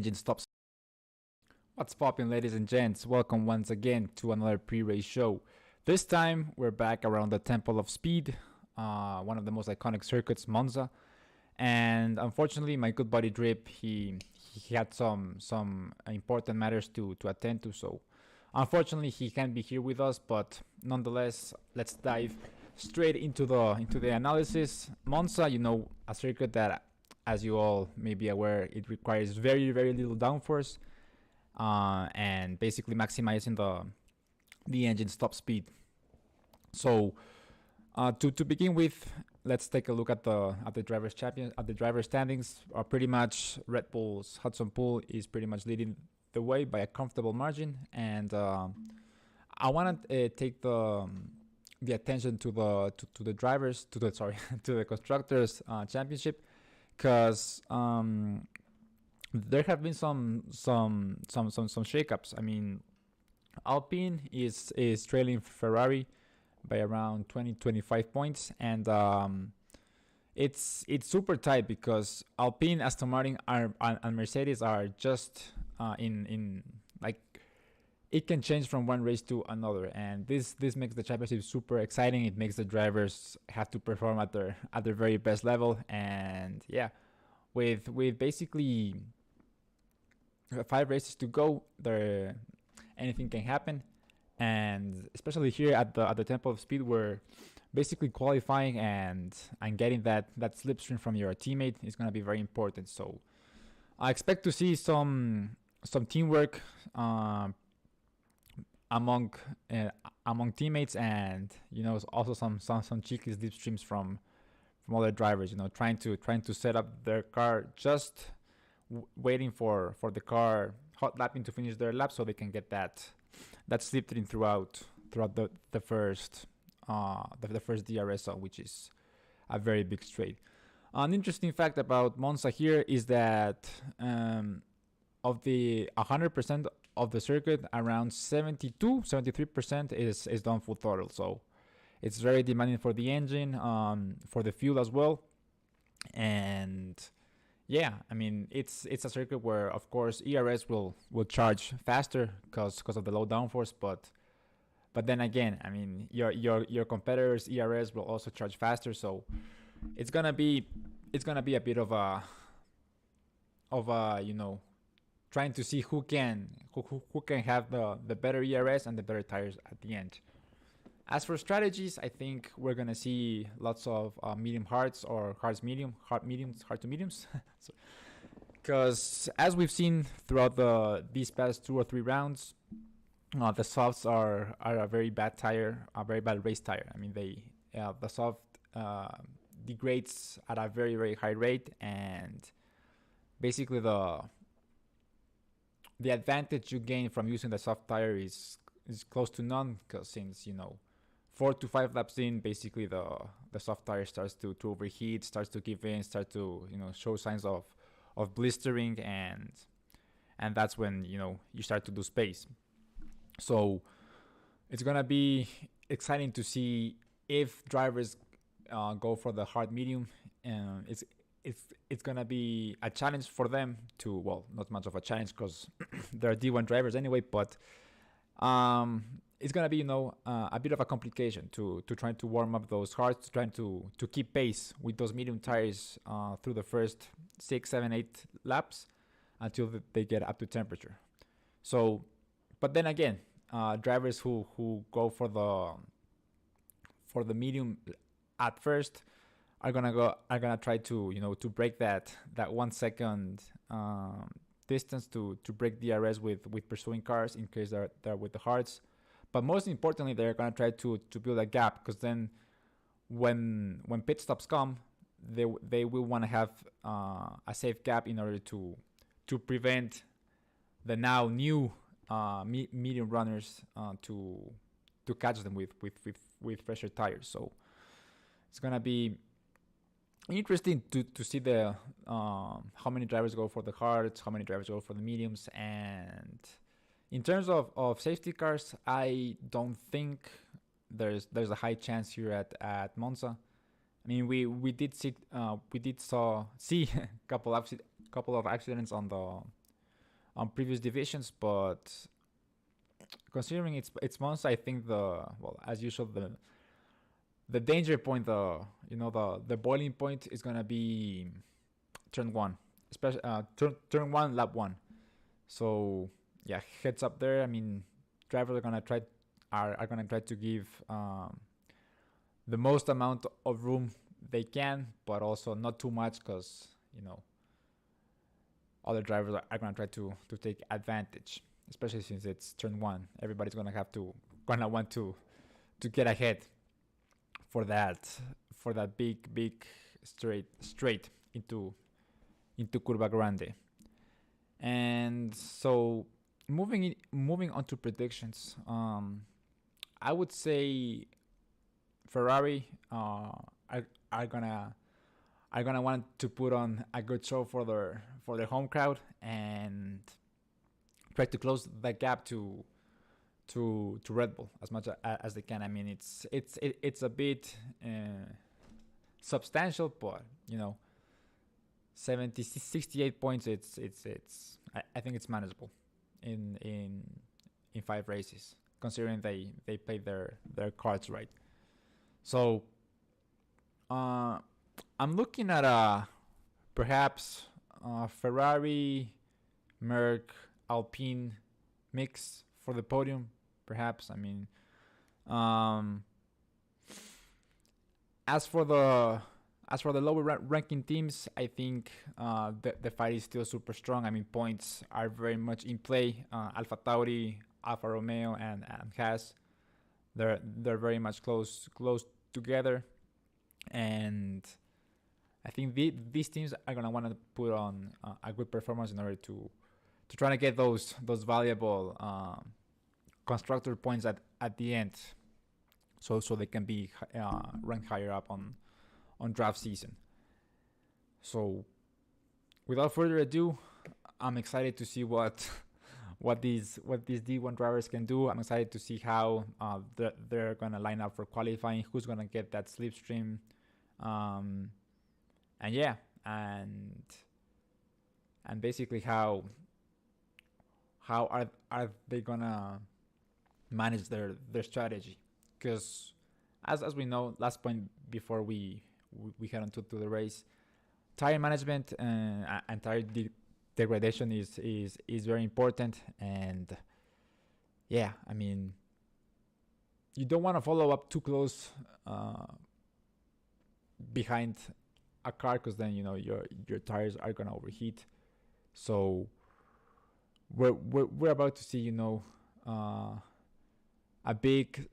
engine stops. What's poppin', ladies and gents? Welcome once again to another pre-race show. This time we're back around the Temple of Speed, one of the most iconic circuits, Monza. And unfortunately, my good buddy Drip, he had some important matters to attend to, so unfortunately he can't be here with us. But nonetheless, let's dive straight into the analysis. Monza, a circuit that, as you all may be aware, it requires very little downforce, and basically maximizing the engine's top speed. So to begin with, let's take a look at the driver standings. Pretty much Red Bull's Hudson Pool is pretty much leading the way by a comfortable margin, and I want to take the attention to the drivers to the sorry to the constructors championship, because there have been some shakeups. I mean, Alpine is trailing Ferrari by around 20-25 points, and it's super tight because Alpine, Aston Martin and Mercedes are just in like, it can change from one race to another, and this makes the championship super exciting. It makes the drivers have to perform at their very best level, and yeah, with basically 5 races to go, there anything can happen. And especially here at the Temple of Speed, where basically qualifying and getting that slipstream from your teammate is going to be very important. So I expect to see some teamwork among teammates, and also some cheeky slipstreams from other drivers, trying to set up their car, just waiting for the car hot lapping to finish their lap, so they can get that slipstream throughout the first DRS zone, which is a very big straight. An interesting fact about Monza here is that of the 100% of the circuit, around 73% is done full throttle. So it's very demanding for the engine, for the fuel as well. And yeah, I mean, it's a circuit where, of course, ERS will charge faster because of the low downforce, but then again, I mean, your competitors' ERS will also charge faster, so it's gonna be a bit of a trying to see who can have the better ERS and the better tires at the end. As for strategies, I think we're gonna see lots of medium hards or hard to mediums, because as we've seen throughout these past 2 or 3 rounds, the softs are a very bad tire, a very bad race tire. I mean, the soft degrades at a very high rate, and basically the advantage you gain from using the soft tire is close to none, because since 4 to 5 laps in, basically the soft tire starts to overheat, starts to give in, starts to show signs of blistering, and that's when you start to lose pace. So it's gonna be exciting to see if drivers go for the hard medium. It's gonna be a challenge for them to, well, not much of a challenge because they're D1 drivers anyway, but it's gonna be a bit of a complication to try to warm up those hards, trying to keep pace with those medium tires through the first 6, 7, 8 laps until they get up to temperature. So, but then again, drivers who go for the medium at first are gonna try to to break that 1 second distance to break DRS with pursuing cars in case they're with the hards. But most importantly, they're gonna try to build a gap, because then when pit stops come, they will want to have a safe gap in order to prevent the now new medium runners to catch them with fresher tires. So it's gonna be interesting to see the how many drivers go for the hards, how many drivers go for the mediums. And in terms of safety cars, I don't think there's a high chance here at Monza. I mean, we did see a couple of accidents on on previous divisions, but considering it's Monza, I think as usual the danger point, the boiling point is gonna be turn one, especially turn one, lap one. So yeah, heads up there. I mean, drivers are gonna try to give the most amount of room they can, but also not too much, because other drivers are gonna try to take advantage, especially since it's turn one. Everybody's gonna want to get ahead for that big straight into Curva Grande. And so moving on to predictions, I would say Ferrari are gonna want to put on a good show for their home crowd and try to close that gap to Red Bull as much as they can. I mean, it's a bit substantial, but 68 points. I think it's manageable in 5 races, considering they played their cards right. So I'm looking at perhaps Ferrari, Merc, Alpine mix for the podium. Perhaps. I mean, as for the lower ranking teams, I think the fight is still super strong. I mean, points are very much in play. Alpha Tauri, Alfa Romeo, and Haas, they're very much close together, and I think these teams are gonna want to put on a good performance in order to try to get those valuable constructor points at the end, so they can be ranked higher up on draft season. So without further ado, I'm excited to see what these D1 drivers can do. I'm excited to see how they're gonna line up for qualifying, who's gonna get that slipstream, and yeah, and basically how are they gonna manage their strategy, because as we know, last point before we head on to the race, tire management and tire degradation is very important. And yeah, I mean, you don't want to follow up too close behind a car, because then your tires are gonna overheat. So we're about to see a big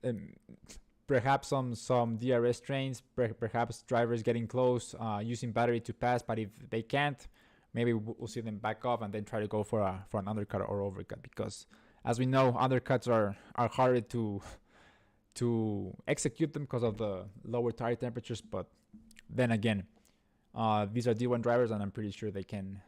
perhaps some DRS trains, perhaps drivers getting close, using battery to pass, but if they can't, maybe we'll see them back off and then try to go for an undercut or overcut, because as we know, undercuts are harder to execute them because of the lower tire temperatures. But then again, these are D1 drivers, and I'm pretty sure they can.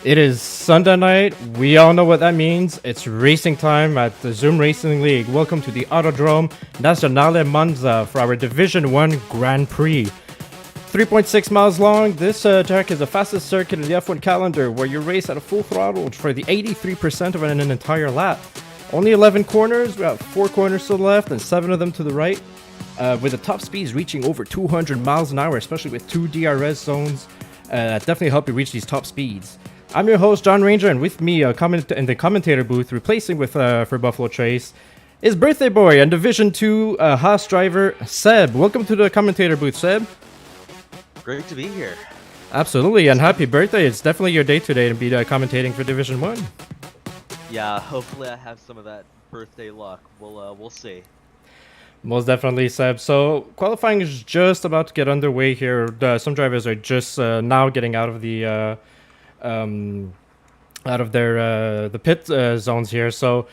It is Sunday night. We all know what that means. It's racing time at the Zoom Racing League. Welcome to the Autodrome Nazionale Monza for our Division 1 Grand Prix. 3.6 miles long, this track is the fastest circuit in the F1 calendar, where you race at a full throttle for the 83% of an entire lap. Only 11 corners. We have 4 corners to the left and 7 of them to the right, with the top speeds reaching over 200 miles an hour, especially with 2 DRS zones. definitely help you reach these top speeds. I'm your host, John Ranger, and with me in the commentator booth, replacing with for Buffalo Trace, is birthday boy and Division 2 Haas driver, Seb. Welcome to the commentator booth, Seb. Great to be here. Absolutely, and happy birthday. It's definitely your day today to be commentating for Division 1. Yeah, hopefully I have some of that birthday luck. We'll see. Most definitely, Seb. So qualifying is just about to get underway here. Some drivers are just now getting out of the the pit zones here. So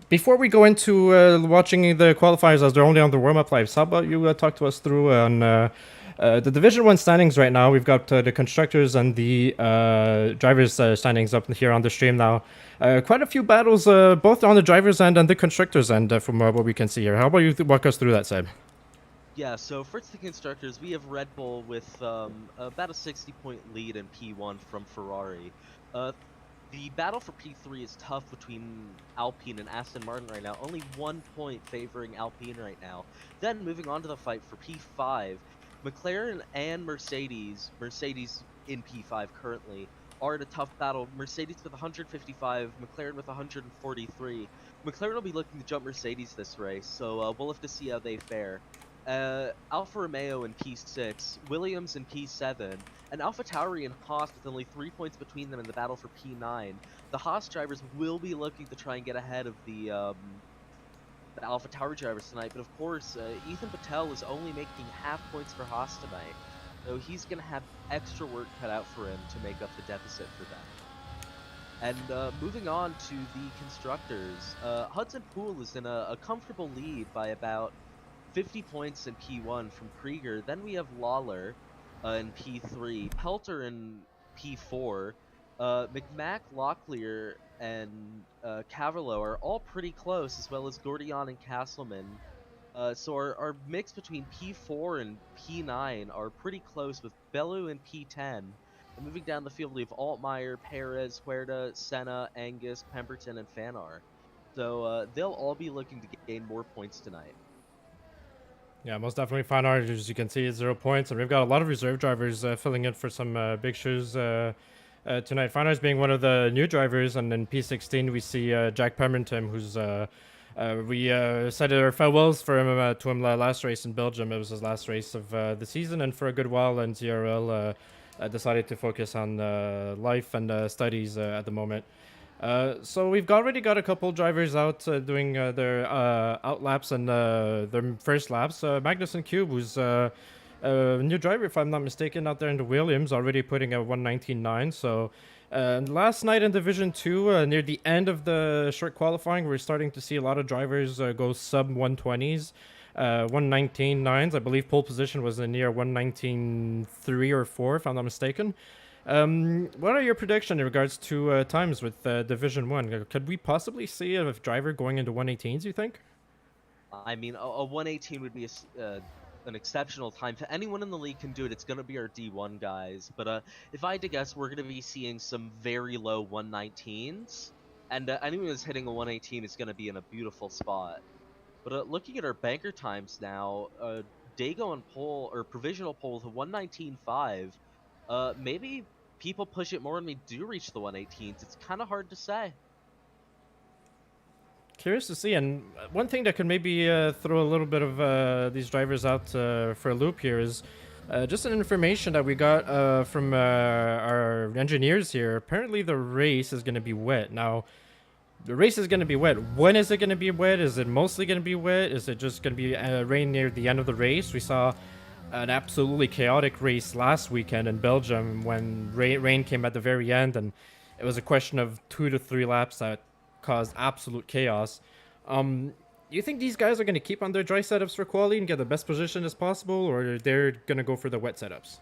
before we go into watching the qualifiers as they're only on the warm-up lives, how about you talk to us through on the Division 1 standings right now? We've got the constructors and the drivers standings up here on the stream now. Quite a few battles, both on the drivers' end and the constructors' end, from what we can see here. How about you walk us through that, Seb? Yeah, so first the constructors, we have Red Bull with about a 60-point lead in P1 from Ferrari. The battle for P3 is tough between Alpine and Aston Martin right now. Only 1 point favoring Alpine right now. Then moving on to the fight for P5, McLaren and Mercedes in P5 currently, are in a tough battle. Mercedes with 155, McLaren with 143. McLaren will be looking to jump Mercedes this race, so we'll have to see how they fare. Alfa Romeo in P6, Williams in P7, and AlphaTauri and Haas with only 3 points between them in the battle for P9. The Haas drivers will be looking to try and get ahead of the AlphaTauri drivers tonight, but of course, Ethan Patel is only making half points for Haas tonight, so he's going to have extra work cut out for him to make up the deficit for them. And moving on to the constructors, Hudson Poole is in a comfortable lead by about 50 points in P1 from Krieger. Then we have Lawler in P3, Pelter in P4, McMack, Locklear, and Cavallo are all pretty close, as well as Gordian and Castleman. So our mix between P4 and P9 are pretty close, with Bellew in P10. And moving down the field, we have Altmaier, Perez, Huerta, Senna, Angus, Pemberton, and Fanar. So they'll all be looking to gain more points tonight. Yeah, most definitely. Fanar, as you can see, is 0 points, and we've got a lot of reserve drivers filling in for some big shoes tonight. Fanar's being one of the new drivers, and in P16 we see Jack Pemberton, who's we said our farewells for him to him last race in Belgium. It was his last race of the season, and for a good while, and ZRL decided to focus on life and studies at the moment. So we've already got a couple drivers out doing their out laps and their first laps. Magnussen Cube, who's a new driver, if I'm not mistaken, out there in the Williams, already putting a 119.9. So last night in Division 2, near the end of the short qualifying, we're starting to see a lot of drivers go sub 120s. 119.9s. I believe pole position was near 119.3 or 4, if I'm not mistaken. What are your predictions in regards to times with Division 1? Could we possibly see a driver going into 118s, you think? I mean, a 118 would be an exceptional time. If anyone in the league can do it, it's going to be our D1 guys. But if I had to guess, we're going to be seeing some very low 119s. And anyone who's hitting a 118 is going to be in a beautiful spot. But looking at our banker times now, Dago on pole, or provisional pole with a 119.5, maybe people push it more and we do reach the 118s. It's kind of hard to say. Curious to see, and one thing that could maybe throw a little bit of these drivers out for a loop here is just an information that we got from our engineers here. Apparently the race is going to be wet. Now, the race is going to be wet. When is it going to be wet? Is it mostly going to be wet? Is it just going to be rain near the end of the race? We saw an absolutely chaotic race last weekend in Belgium when rain came at the very end, and it was a question of 2 to 3 laps that caused absolute chaos. You think these guys are going to keep on their dry setups for quali and get the best position as possible, or they're going to go for the wet setups?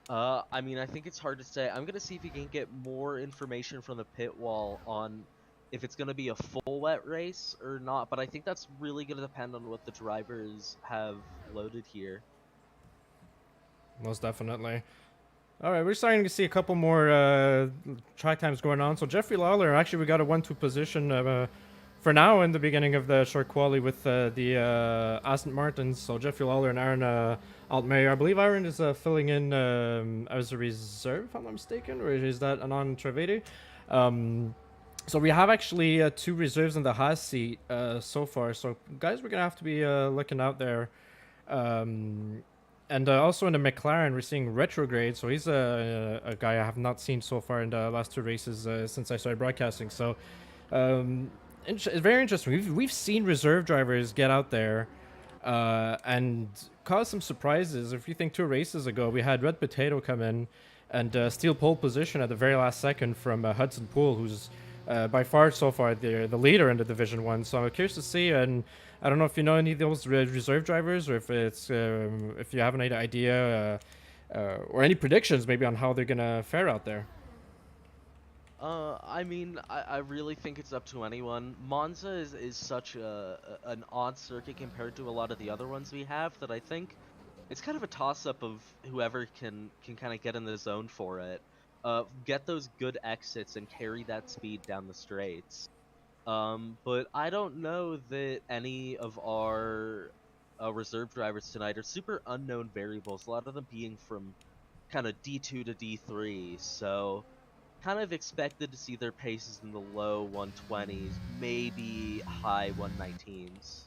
I mean, I think it's hard to say. I'm going to see if we can get more information from the pit wall on if it's going to be a full wet race or not, but I think that's really going to depend on what the drivers have loaded here. Most definitely. All right, we're starting to see a couple more track times going on. So Jeffrey Lawler, actually we got a 1-2 position for now, in the beginning of the short quali with the Aston Martins, so Jeffrey Lawler and Aaron Altmaier. I believe Aaron is filling in as a reserve, if I'm not mistaken, or is that Anand Trivedi? So we have actually 2 reserves in the Haas seat so far. So guys, we're gonna have to be looking out there. And also in the McLaren, we're seeing Retrograde. So he's a guy I have not seen so far in the last 2 races since I started broadcasting. So it's very interesting. We've seen reserve drivers get out there and cause some surprises. If you think 2 races ago, we had Red Potato come in and steal pole position at the very last second from Hudson Poole, who's by far so far the leader in the Division 1. So I'm curious to see, and I don't know if you know any of those reserve drivers, or if it's if you have any idea or any predictions maybe on how they're gonna fare out there. I mean, I really think it's up to anyone. Monza is such an odd circuit compared to a lot of the other ones we have that I think it's kind of a toss-up of whoever can kind of get in the zone for it. Get those good exits and carry that speed down the straights. But I don't know that any of our reserve drivers tonight are super unknown variables, a lot of them being from kind of D2 to D3, so kind of expected to see their paces in the low 120s, maybe high 119s.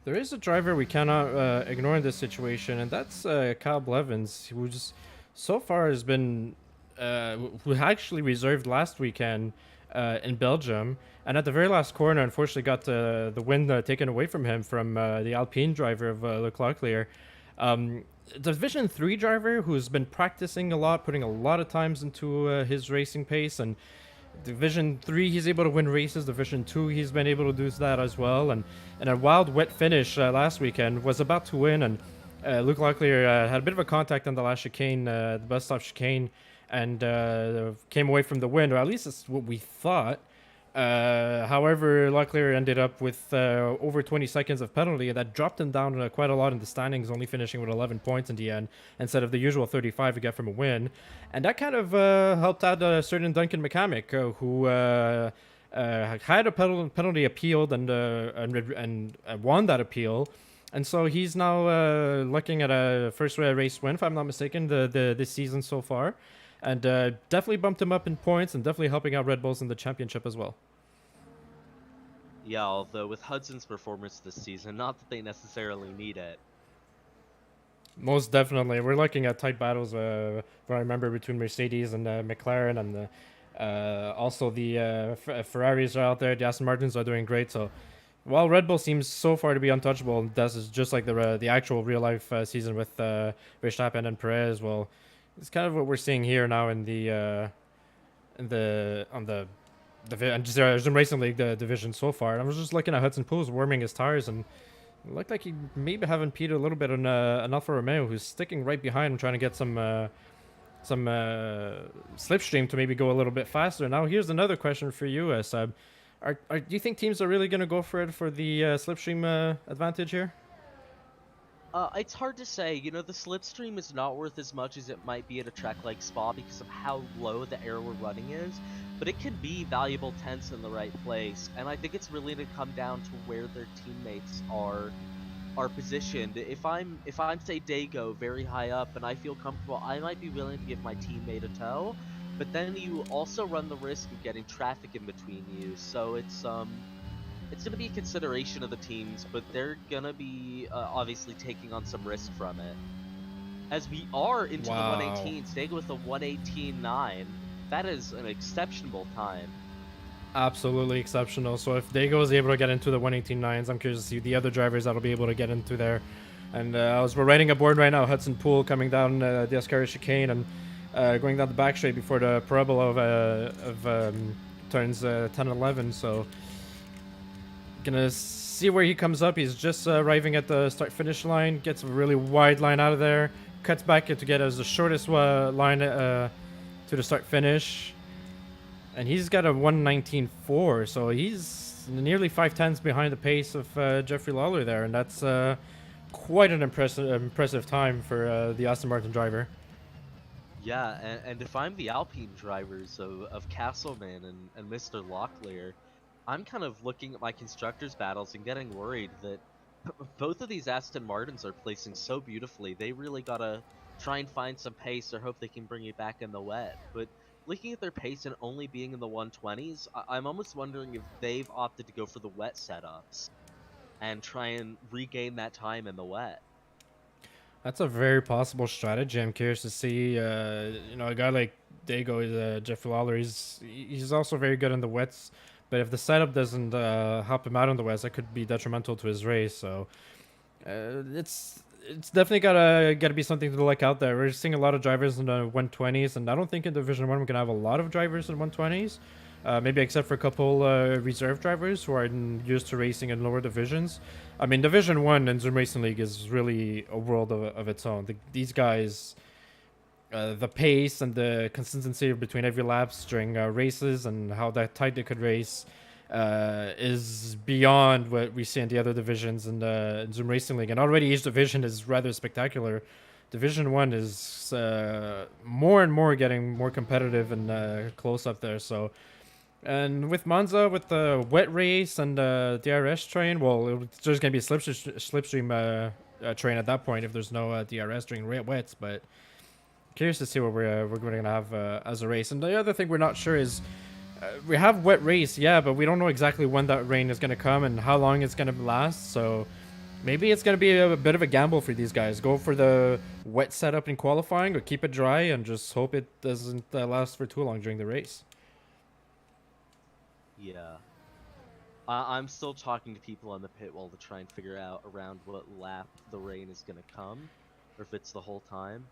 There is a driver we cannot ignore in this situation, and that's Kyle Blevins, who just so far has been who actually reserved last weekend in Belgium, and at the very last corner, unfortunately, got the win taken away from him from the Alpine driver of Leclerc. Division 3 driver who's been practicing a lot, putting a lot of times into his racing pace, and Division 3 he's able to win races. Division 2 he's been able to do that as well, and a wild wet finish last weekend, was about to win, and Luke Locklear had a bit of a contact on the last chicane, the bus stop chicane, and came away from the win, or at least that's what we thought. However, Locklear ended up with over 20 seconds of penalty, and that dropped him down quite a lot in the standings, only finishing with 11 points in the end, instead of the usual 35 you get from a win. And that kind of helped out a certain Duncan McCamick, who had a penalty appealed and won that appeal. And so he's now looking at a first race win, if I'm not mistaken, this season so far. And definitely bumped him up in points, and definitely helping out Red Bulls in the championship as well. Yeah, although with Hudson's performance this season, not that they necessarily need it. Most definitely. We're looking at tight battles, if I remember, between Mercedes and McLaren, and also the Ferraris are out there. The Aston Martins are doing great. So while Red Bull seems so far to be untouchable, this is just like the actual real-life season with Verstappen and Perez. Well, it's kind of what we're seeing here now in the Racing League the division so far. And I was just looking at Hudson Poole's warming his tires, and it looked like he maybe have impeded a little bit on an Alfa Romeo, who's sticking right behind him, trying to get some slipstream to maybe go a little bit faster. Now here's another question for you, Seb. Do you think teams are really going to go for it for the slipstream advantage here? It's hard to say. You know, the slipstream is not worth as much as it might be at a track like Spa because of how low the air we're running is, but it can be valuable tenths in the right place, and I think it's really going to come down to where their teammates are positioned. If I'm say Dago very high up and I feel comfortable, I might be willing to give my teammate a tow, but then you also run the risk of getting traffic in between you, so it's going to be a consideration of the teams, but they're going to be obviously taking on some risk from it. As we are into the 118, staying with the 118.9, that is an exceptional time. Absolutely exceptional. So if Dago is able to get into the 118.9s, I'm curious to see the other drivers that'll be able to get into there. And as we're writing a board right now, Hudson Poole coming down the Ascari chicane and going down the back straight before the parabola of turns 10 and 11. So gonna see where he comes up. He's just arriving at the start finish line, gets a really wide line out of there, cuts back to get as the shortest line to the start finish, and he's got a 1:19.4, so he's nearly 5 tenths behind the pace of Jeffrey Lawler there, and that's quite an impressive time for the Aston Martin driver. Yeah, and if I'm the Alpine drivers of Castleman and Mr. Locklear, I'm kind of looking at my constructors battles and getting worried that both of these Aston Martins are placing so beautifully. They really gotta try and find some pace or hope they can bring it back in the wet. But looking at their pace and only being in the 120s, I'm almost wondering if they've opted to go for the wet setups and try and regain that time in the wet. That's a very possible strategy. I'm curious to see. A guy like Dago, Jeffrey Lawler, he's also very good in the wets. But if the setup doesn't help him out on the wets, that could be detrimental to his race. So it's definitely gotta be something to look out there. We're seeing a lot of drivers in the 120s, and I don't think in Division One we're gonna have a lot of drivers in 120s. Maybe except for a couple reserve drivers who are used to racing in lower divisions. I mean, Division One in Zoom Racing League is really a world of its own. These guys, the pace and the consistency between every laps during races and how that tight they could race is beyond what we see in the other divisions in the Zoom Racing League. And already each division is rather spectacular. Division One is more and more getting more competitive and close up there. So. And with Monza, with the wet race and the DRS train, well, it's just going to be a slipstream train at that point if there's no DRS during wets. But curious to see what we're going to have as a race. And the other thing we're not sure is we have wet race, yeah, but we don't know exactly when that rain is going to come and how long it's going to last. So maybe it's going to be a bit of a gamble for these guys. Go for the wet setup in qualifying or keep it dry and just hope it doesn't last for too long during the race. Yeah. I'm still talking to people on the pit wall to try and figure out around what lap the rain is going to come, or if it's the whole time.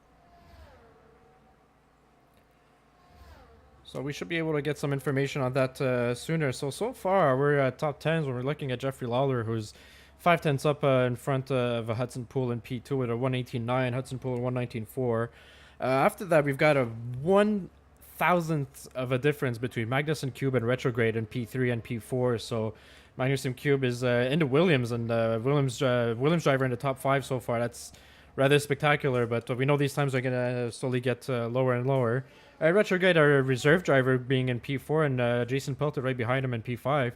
So we should be able to get some information on that sooner. So far, we're at top 10s when we're looking at Jeffrey Lawler, who's 5 tenths up in front of Hudson Pool in P2 with a 118.9, Hudson Pool at 119.4. After that, we've got a 1,000th of a difference between Magnussen Cube and Retrograde in P3 and P4. So Magnussen Cube is into Williams, and Williams driver in the top 5 so far. That's rather spectacular, but we know these times are going to slowly get lower and lower. Retrograde, our reserve driver, being in P4, and Jason Pelter right behind him in P5.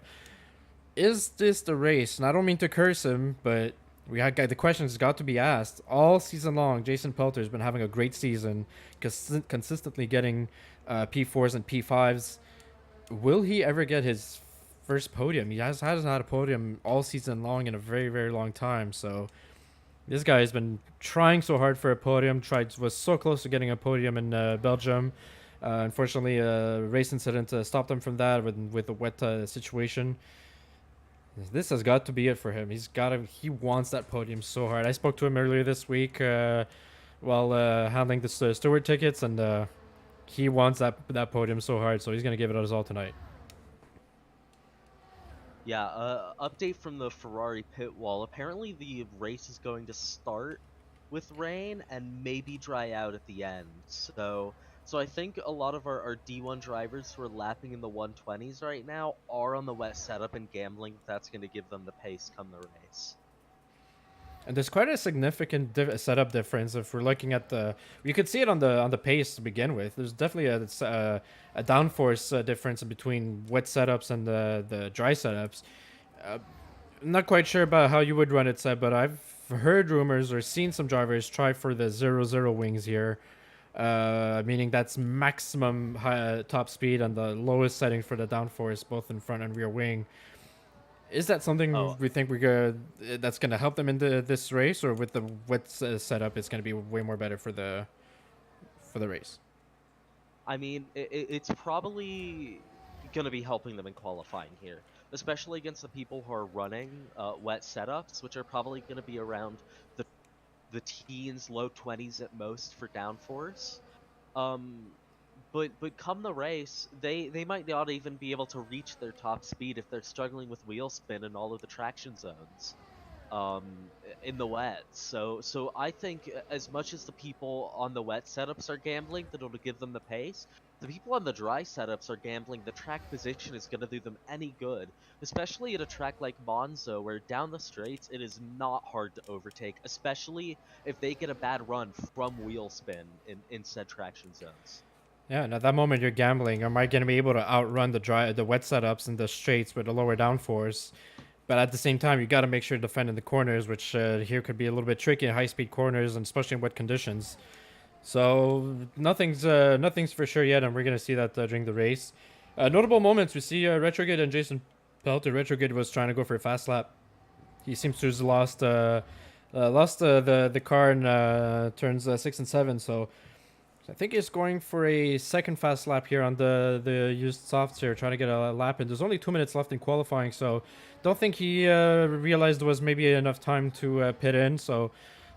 Is this the race? And I don't mean to curse him, but the question's got to be asked. All season long, Jason Pelter has been having a great season, consistently getting P4s and P5s. Will he ever get his first podium? He hasn't had a podium all season long in a very, very long time. So this guy has been trying so hard for a podium. Was so close to getting a podium in Belgium. Unfortunately, a race incident stopped him from that with the wet situation. This has got to be it for him. He wants that podium so hard. I spoke to him earlier this week while handling the steward tickets, and he wants that podium so hard. So he's gonna give it his all tonight. Yeah, update from the Ferrari pit wall. Apparently the race is going to start with rain and maybe dry out at the end. So I think a lot of our D1 drivers who are lapping in the 120s right now are on the wet setup and gambling that's going to give them the pace come the race. And there's quite a significant setup difference if we're looking at you could see it on the pace to begin with. There's definitely a downforce difference between wet setups and the dry setups. I'm not quite sure about how you would run it, Seb, but I've heard rumors or seen some drivers try for the 0-0 wings here, meaning that's maximum top speed and the lowest setting for the downforce, both in front and rear wing. Is that something we think that's going to help them into this race, or with the wet setup, it's going to be way more better for the race? I mean, it's probably going to be helping them in qualifying here, especially against the people who are running wet setups, which are probably going to be around the teens, low 20s at most for downforce. But come the race, they might not even be able to reach their top speed if they're struggling with wheel spin and all of the traction zones in the wet. So I think as much as the people on the wet setups are gambling that it'll give them the pace, the people on the dry setups are gambling the track position is going to do them any good, especially at a track like Monza, where down the straights it is not hard to overtake, especially if they get a bad run from wheel spin in said traction zones. Yeah, and at that moment you're gambling. Am I going to be able to outrun the wet setups and the straights with the lower downforce? But at the same time, you got to make sure to defend in the corners, which here could be a little bit tricky in high-speed corners, and especially in wet conditions. So nothing's for sure yet, and we're gonna see that during the race. Notable moments: we see Retrograde and Jason Pelter. Retrograde was trying to go for a fast lap. He seems to have lost the car in turns 6 and 7. So I think he's going for a second fast lap here on the used softs here, trying to get a lap in. There's only 2 minutes left in qualifying, so don't think he realized there was maybe enough time to pit in. So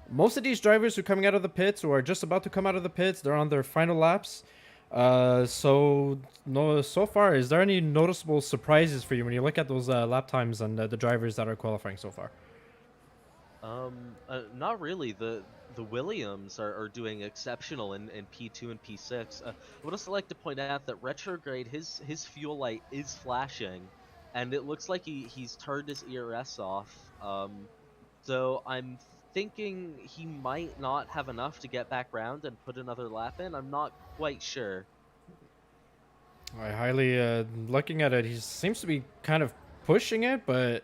most of these drivers who are coming out of the pits or are just about to come out of the pits, they're on their final laps. So far, is there any noticeable surprises for you when you look at those lap times and the drivers that are qualifying so far? Not really. The Williams are doing exceptional in P2 and P6. I would also like to point out that Retrograde, his fuel light is flashing, and it looks like he's turned his ERS off. So I'm thinking he might not have enough to get back round and put another lap in. I'm not quite sure. I highly looking at it, he seems to be kind of pushing it, but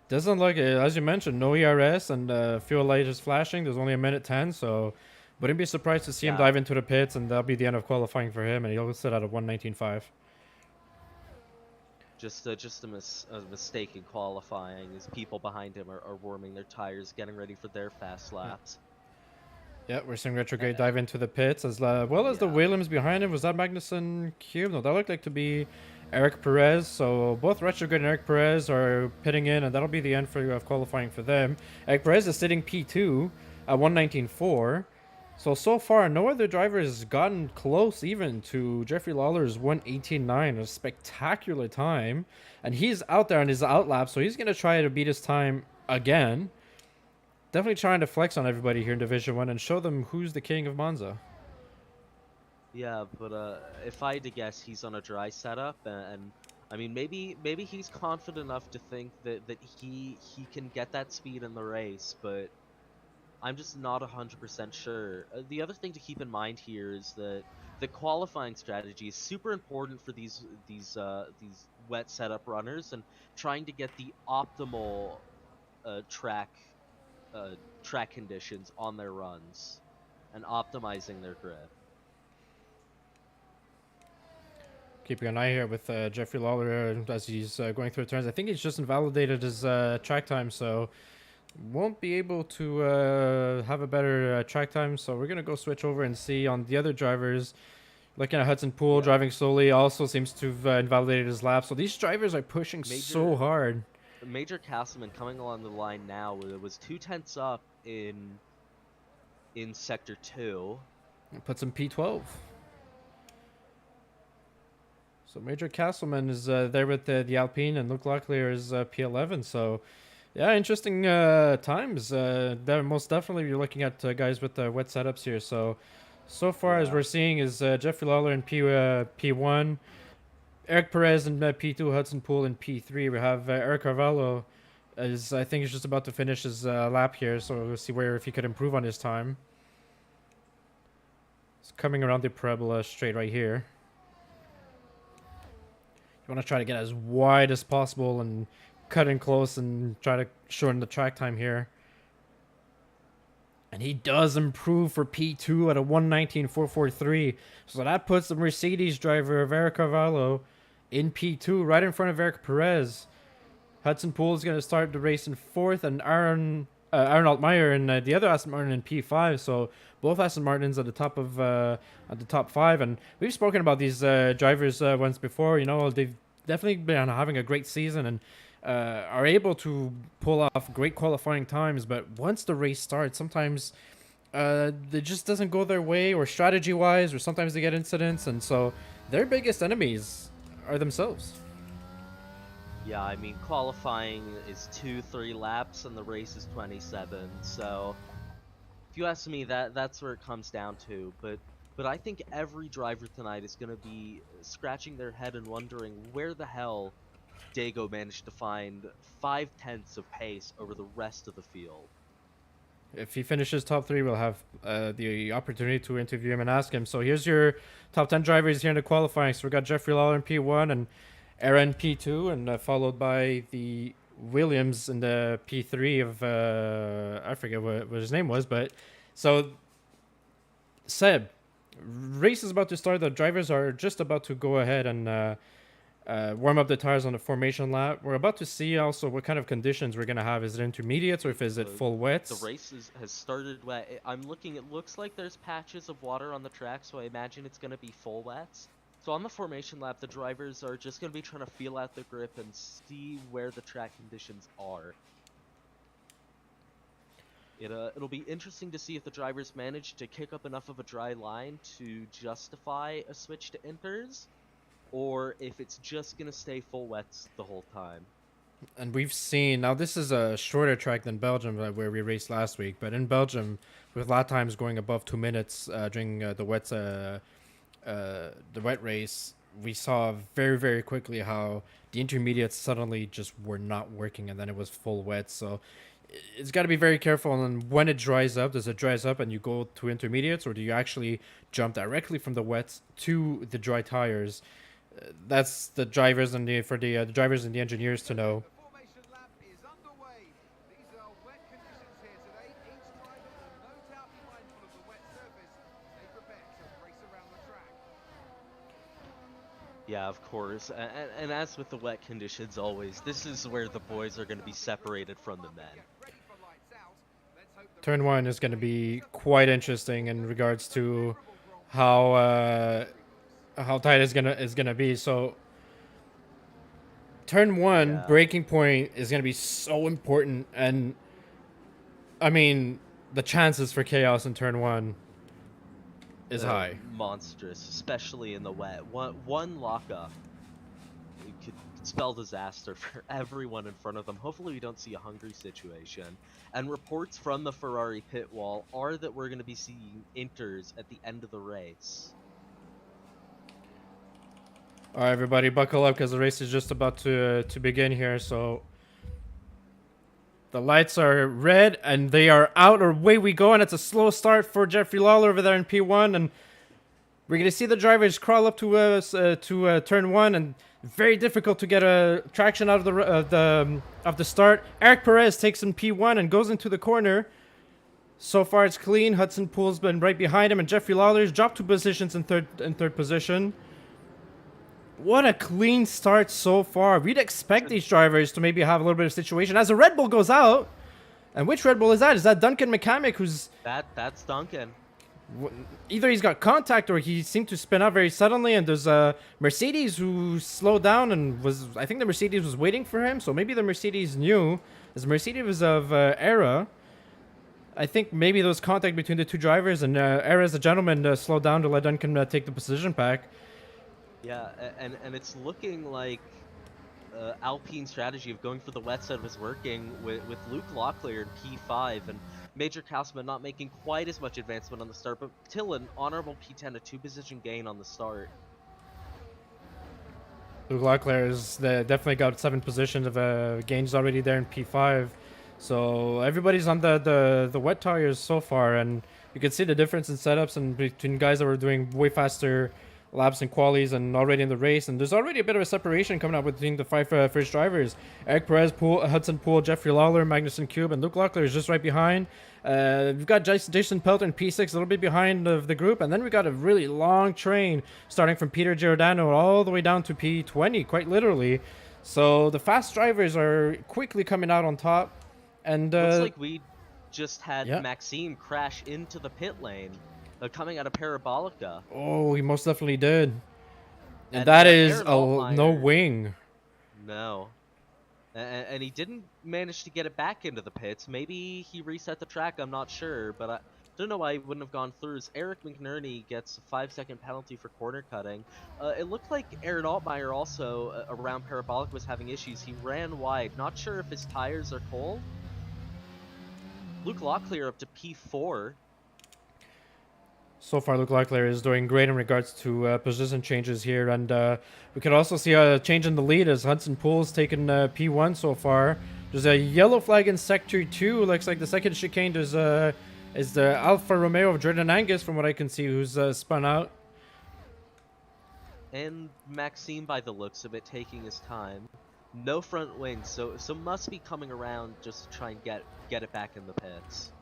doesn't look as you mentioned, no ERS and fuel light is flashing. There's only a minute 10, so wouldn't be surprised to see him dive into the pits, and that'll be the end of qualifying for him, and he'll sit at a 1:19.5. Just a mistake in qualifying, as people behind him are warming their tires, getting ready for their fast laps. Yeah, we're seeing Retrograde dive into the pits as well as the Williams behind him. Was that Magnussen Cube? No, that looked like to be Eric Perez. So both Retrograde and Eric Perez are pitting in, and that'll be the end for qualifying for them. Eric Perez is sitting P2 at 1:19.4. So far, no other driver has gotten close even to Jeffrey Lawler's 1:18.9, a spectacular time. And he's out there on his outlap, so he's going to try to beat his time again. Definitely trying to flex on everybody here in Division 1 and show them who's the king of Monza. Yeah, but if I had to guess, he's on a dry setup, and I mean maybe he's confident enough to think that he can get that speed in the race, but I'm just not 100% sure. The other thing to keep in mind here is that the qualifying strategy is super important for these wet setup runners, and trying to get the optimal track conditions on their runs and optimizing their grid. Keeping an eye here with Jeffrey Lawler as he's going through the turns. I think he's just invalidated his track time, so won't be able to have a better track time. So we're going to go switch over and see on the other drivers. Looking at Hudson Poole driving slowly, also seems to have invalidated his lap. So these drivers are pushing so hard. Major Castleman coming along the line now was 2/10 up in sector 2. It puts him P12. So Major Castleman is there with the Alpine, and Luke Locklear is P11. So yeah, interesting times. Most definitely you're looking at guys with wet setups here. So far as we're seeing is Jeffrey Lawler in P1. Eric Perez in P2, Hudson Poole in P3. We have Eric Carvalho, I think he's just about to finish his lap here, so we'll see if he could improve on his time. It's coming around the parabola straight right here. You want to try to get as wide as possible and cut in close and try to shorten the track time here. And he does improve for P2 at a 1:19.443. So that puts the Mercedes driver of Eric Carvalho in P2, right in front of Eric Perez. Hudson Poole is going to start the race in 4th, and Aaron Altmaier and the other Aston Martin in P5. So both Aston Martins at the top of at the top 5. And we've spoken about these drivers once before. You know, they've definitely been having a great season and are able to pull off great qualifying times. But once the race starts, sometimes it just doesn't go their way, or strategy-wise, or sometimes they get incidents, and so their biggest enemies are themselves. Yeah, I mean, qualifying is 2-3 laps and the race is 27, so if you ask me, that's where it comes down to. But I think every driver tonight is going to be scratching their head and wondering where the hell Dago managed to find 5/10 of pace over the rest of the field. If he finishes top 3, we'll have the opportunity to interview him and ask him. So here's your top 10 drivers here in the qualifying. So we got Jeffrey Lawler in P1 and Aaron P2, and followed by the Williams in the P3 of I forget what his name was, but so Seb, race is about to start. The drivers are just about to go ahead and warm up the tires on the formation lap. We're about to see also what kind of conditions we're gonna have. Is it intermediates or if is it full wets? The race has started wet. I'm looking. It looks like there's patches of water on the track, so I imagine it's gonna be full wets. So on the formation lap, the drivers are just gonna be trying to feel out the grip and see where the track conditions are. It'll be interesting to see if the drivers manage to kick up enough of a dry line to justify a switch to inters, or if it's just gonna stay full wets the whole time. And we've seen, now this is a shorter track than Belgium where we raced last week, but in Belgium, with lap times going above 2 minutes during the wet race, we saw very, very quickly how the intermediates suddenly just were not working, and then it was full wet. So it's got to be very careful on when it dries up. Does it dries up and you go to intermediates, or do you actually jump directly from the wets to the dry tires? That's the drivers and the drivers and the engineers to know. The formation lap is underway. These are wet conditions here today. Each driver will no doubt be mindful of the wet surface as they prepare to race around the track. Yeah, of course. And as with the wet conditions always, this is where the boys are going to be separated from the men. Get ready for lights out. Let's hope the Turn 1 is going to be quite interesting in regards to how tight it's gonna be. So turn 1 Yeah. braking point is gonna be so important, and I mean the chances for chaos in turn 1 is high. Monstrous, especially in the wet. One lockup could spell disaster for everyone in front of them. Hopefully we don't see a hungry situation. And reports from the Ferrari pit wall are that we're going to be seeing inters at the end of the race. All right, everybody, buckle up because the race is just about to begin here. So the lights are red and they are out. Away we go, and it's a slow start for Jeffrey Lawler over there in P1, and we're gonna see the drivers crawl up to turn 1, and very difficult to get a traction out of the start. Eric Perez takes in P1 and goes into the corner. So far it's clean. Hudson Poole's been right behind him, and Jeffrey Lawler's dropped 2 positions in third position. What a clean start so far. We'd expect these drivers to maybe have a little bit of situation as a Red Bull goes out. And which Red Bull is that? Is that Duncan McCamick, who's That's Duncan. either he's got contact or he seemed to spin out very suddenly, and there's a Mercedes who slowed down and I think the Mercedes was waiting for him, so maybe the Mercedes knew. As Mercedes was of Era, I think maybe there was contact between the two drivers, and Era as a gentleman slowed down to let Duncan take the position back. Yeah, and it's looking like Alpine's strategy of going for the wet side was working with Luke Locklear in P5 and Major Kausman not making quite as much advancement on the start, but still an honorable P10, a 2-position gain on the start. Luke Locklear has definitely got 7 positions of gains already there in P5. So everybody's on the wet tires so far, and you can see the difference in setups and between guys that were doing way faster laps and qualies and already in the race, and there's already a bit of a separation coming up between the 5 first drivers. Eric Perez, Hudson Poole, Jeffrey Lawler, Magnussen Cube, and Luke Locklear is just right behind. We've got Jason Pelton in P6, a little bit behind of the group, and then we got a really long train starting from Peter Giordano all the way down to P20, quite literally. So the fast drivers are quickly coming out on top, and Looks like we just had yeah. Maxime crash into the pit lane. Coming out of Parabolica. Oh, he most definitely did. And Aaron that is Altmaier- no wing. No. And he didn't manage to get it back into the pits. Maybe he reset the track, I'm not sure, but I don't know why he wouldn't have gone through. Eric McNerney gets a 5-second penalty for corner cutting. It looked like Aaron Altmaier also, around Parabolica, was having issues. He ran wide. Not sure if his tires are cold. Luke Locklear up to P4. So far, Luke Locklear is doing great in regards to position changes here, and we can also see a change in the lead as Hudson Poole's taken P1 so far. There's a yellow flag in Sector 2. Looks like the second chicane is the Alfa Romeo of Jordan Angus, from what I can see, who's spun out. And Maxime, by the looks of it, taking his time. No front wing, so must be coming around just to try and get it back in the pits.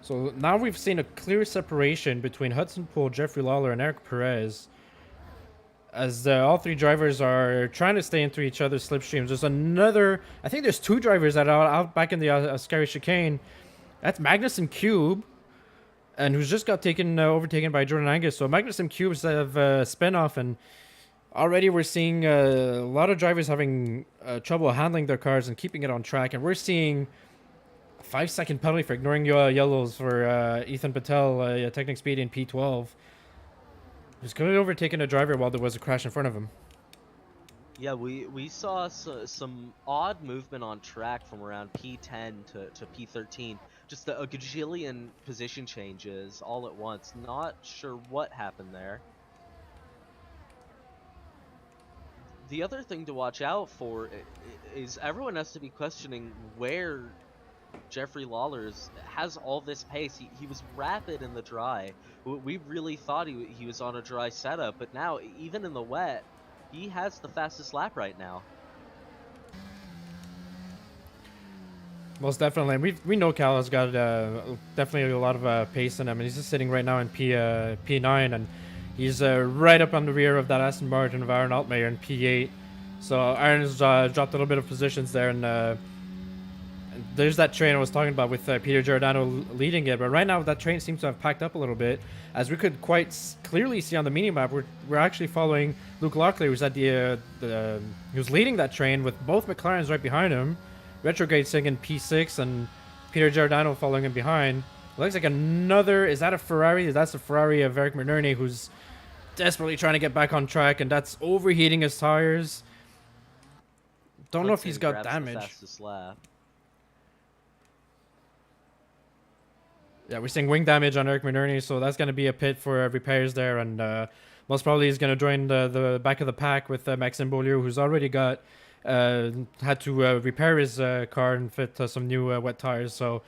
So now we've seen a clear separation between Hudson Poole, Jeffrey Lawler, and Eric Perez, as all three drivers are trying to stay into each other's slipstreams. There's another, I think there's two drivers that are out back in the Ascari chicane. That's Magnus and Cube, and who's just got overtaken by Jordan Angus. So Magnus and Cubes have spin off, and already we're seeing a lot of drivers having trouble handling their cars and keeping it on track, and we're seeing a 5-second penalty for ignoring yellows for Ethan Patel, Technic Speed in P12. He's going to be overtaking a driver while there was a crash in front of him. Yeah, we saw some odd movement on track from around P10 to P13. Just a gajillion position changes all at once. Not sure what happened there. The other thing to watch out for is everyone has to be questioning where Jeffrey Lawler has all this pace. He was rapid in the dry. We really thought he was on a dry setup, but now, even in the wet, he has the fastest lap right now. Most definitely. We know Cal has got definitely a lot of pace in him, and he's just sitting right now in P9, and he's right up on the rear of that Aston Martin of Aaron Altmaier in P8. So Aaron's dropped a little bit of positions there, and there's that train I was talking about with Peter Giordano leading it. But right now that train seems to have packed up a little bit, as we could quite clearly see on the mini map. We're actually following Luke Locklear, who's at who's leading that train with both McLarens right behind him. Retrograde sitting in P6 and Peter Giordano following him behind. It looks like is that a Ferrari? That's a Ferrari of Eric McNerney, who's desperately trying to get back on track, and that's overheating his tires. Don't know if he's got damage. Fastest lap. Yeah, we're seeing wing damage on Eric McNerney, so that's going to be a pit for repairs there, and most probably he's going to join the back of the pack with Maxime Beaulieu, who's already had to repair his car and fit some new wet tires. So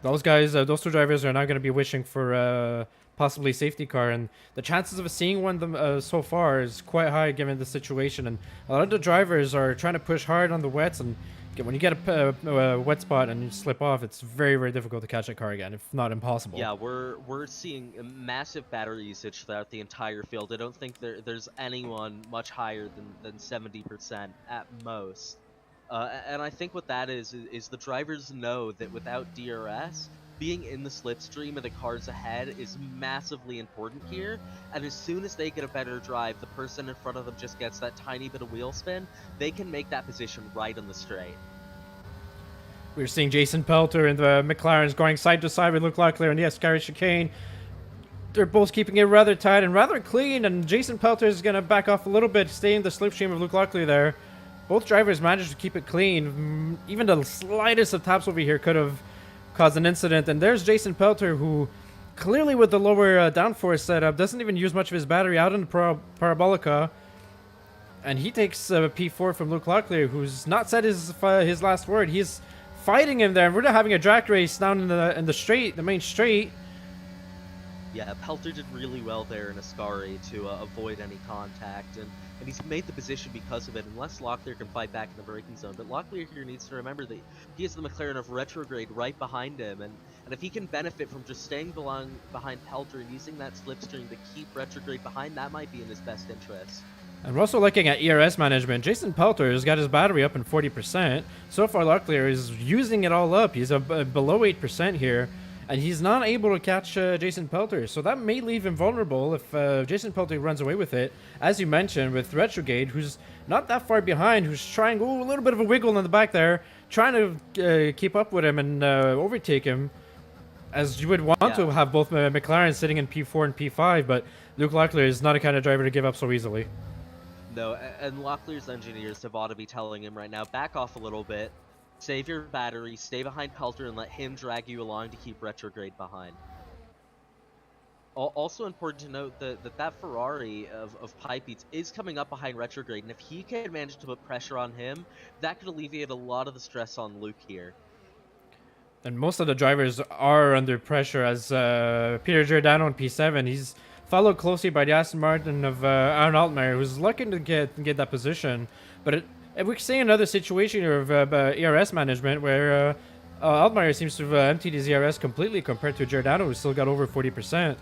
those guys, those two drivers are now going to be wishing for possibly safety car, and the chances of seeing one so far is quite high given the situation. And a lot of the drivers are trying to push hard on the wets, and when you get a wet spot and you slip off, it's very, very difficult to catch that car again, if not impossible. Yeah, we're seeing massive battery usage throughout the entire field. I don't think there's anyone much higher than 70% at most. And I think what that is the drivers know that without DRS, being in the slipstream of the cars ahead is massively important here, and as soon as they get a better drive, the person in front of them just gets that tiny bit of wheel spin, they can make that position right on the straight. We're seeing Jason Pelter and the McLarens going side to side with Luke Locklear and the Ascari chicane. They're both keeping it rather tight and rather clean, and Jason Pelter is going to back off a little bit, stay in the slipstream of Luke Locklear there. Both drivers managed to keep it clean. Even the slightest of taps over here could have caused an incident. And there's Jason Pelter, who clearly with the lower downforce setup doesn't even use much of his battery out in the Parabolica, and he takes P4 from Luke Locklear, who's not said his last word. He's fighting him there. We're having a drag race down in the main straight. Yeah, Pelter did really well there in Ascari to avoid any contact, and he's made the position because of it, unless Locklear can fight back in the braking zone. But Locklear here needs to remember that he has the McLaren of Retrograde right behind him, and if he can benefit from just staying behind Pelter and using that slipstream to keep Retrograde behind, that might be in his best interest. And we're also looking at ERS management. Jason Pelter has got his battery up in 40%. So far, Locklear is using it all up. He's below 8% here, and he's not able to catch Jason Pelter. So that may leave him vulnerable if Jason Pelter runs away with it. As you mentioned, with Retrograde, who's not that far behind, who's trying a little bit of a wiggle in the back there, trying to keep up with him and overtake him, as you would want to have both McLaren sitting in P4 and P5, but Luke Locklear is not a kind of driver to give up so easily. No, and Locklear's engineers have ought to be telling him right now, back off a little bit, save your battery, stay behind Pelter, and let him drag you along to keep Retrograde behind. Also important to note that Ferrari of Pipebeats is coming up behind Retrograde, and if he can manage to put pressure on him, that could alleviate a lot of the stress on Luke here. And most of the drivers are under pressure as Peter Giordano in P7. He's followed closely by the Aston Martin of Aaron Altmaier, who's looking to get that position. But we're seeing another situation here of ERS management where Altmaier seems to have emptied his ERS completely compared to Giordano, who's still got over 40%.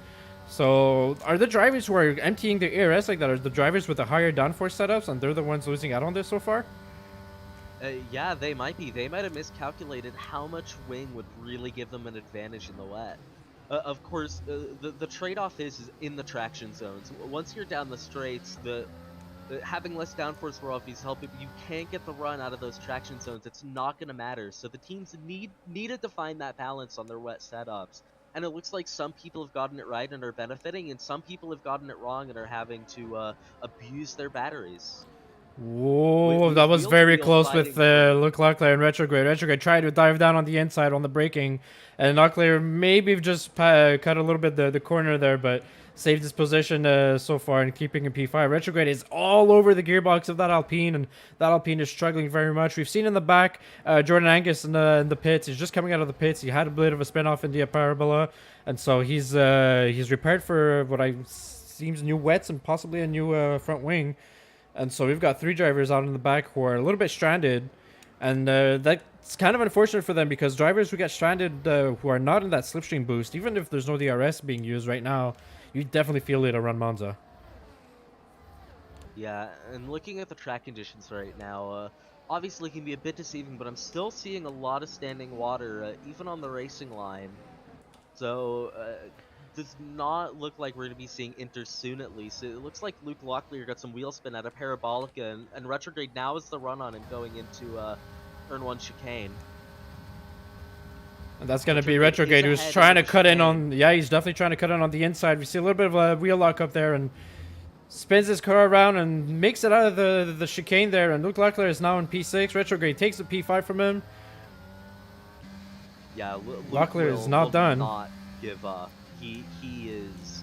So are the drivers who are emptying their ERS like that, are the drivers with the higher downforce setups, and they're the ones losing out on this so far? Yeah, they might be. They might have miscalculated how much wing would really give them an advantage in the wet. Of course, the trade-off is in the traction zones. Once you're down the straights, having less downforce wear off is helping. You can't get the run out of those traction zones. It's not going to matter. So the teams needed to find that balance on their wet setups. And it looks like some people have gotten it right and are benefiting, and some people have gotten it wrong and are having to abuse their batteries. Whoa, that was very close with Luke Locklear and Retrograde. Retrograde tried to dive down on the inside on the braking, and Locklear maybe just cut a little bit the corner there, but saved his position so far and keeping in P5. Retrograde is all over the gearbox of that Alpine, and that Alpine is struggling very much. We've seen in the back Jordan Angus in the pits. He's just coming out of the pits. He had a bit of a spin-off in the Parabola, and so he's repaired for what seems new wets and possibly a new front wing. And so we've got 3 drivers out in the back who are a little bit stranded. And that's kind of unfortunate for them, because drivers who get stranded who are not in that slipstream boost, even if there's no DRS being used right now, you definitely feel it around Monza. Yeah, and looking at the track conditions right now, obviously can be a bit deceiving, but I'm still seeing a lot of standing water, even on the racing line. So, does not look like we're going to be seeing Inter soon, at least. It looks like Luke Locklear got some wheel spin out of Parabolica, and Retrograde now is the run on him going into Turn 1 chicane. And that's going to be Retrograde, who's trying to cut in on... Yeah, he's definitely trying to cut in on the inside. We see a little bit of a wheel lock up there, and spins his car around and makes it out of the chicane there. And Luke Locklear is now in P6. Retrograde takes the P5 from him. Yeah, Locklear is not done. Not give up. He's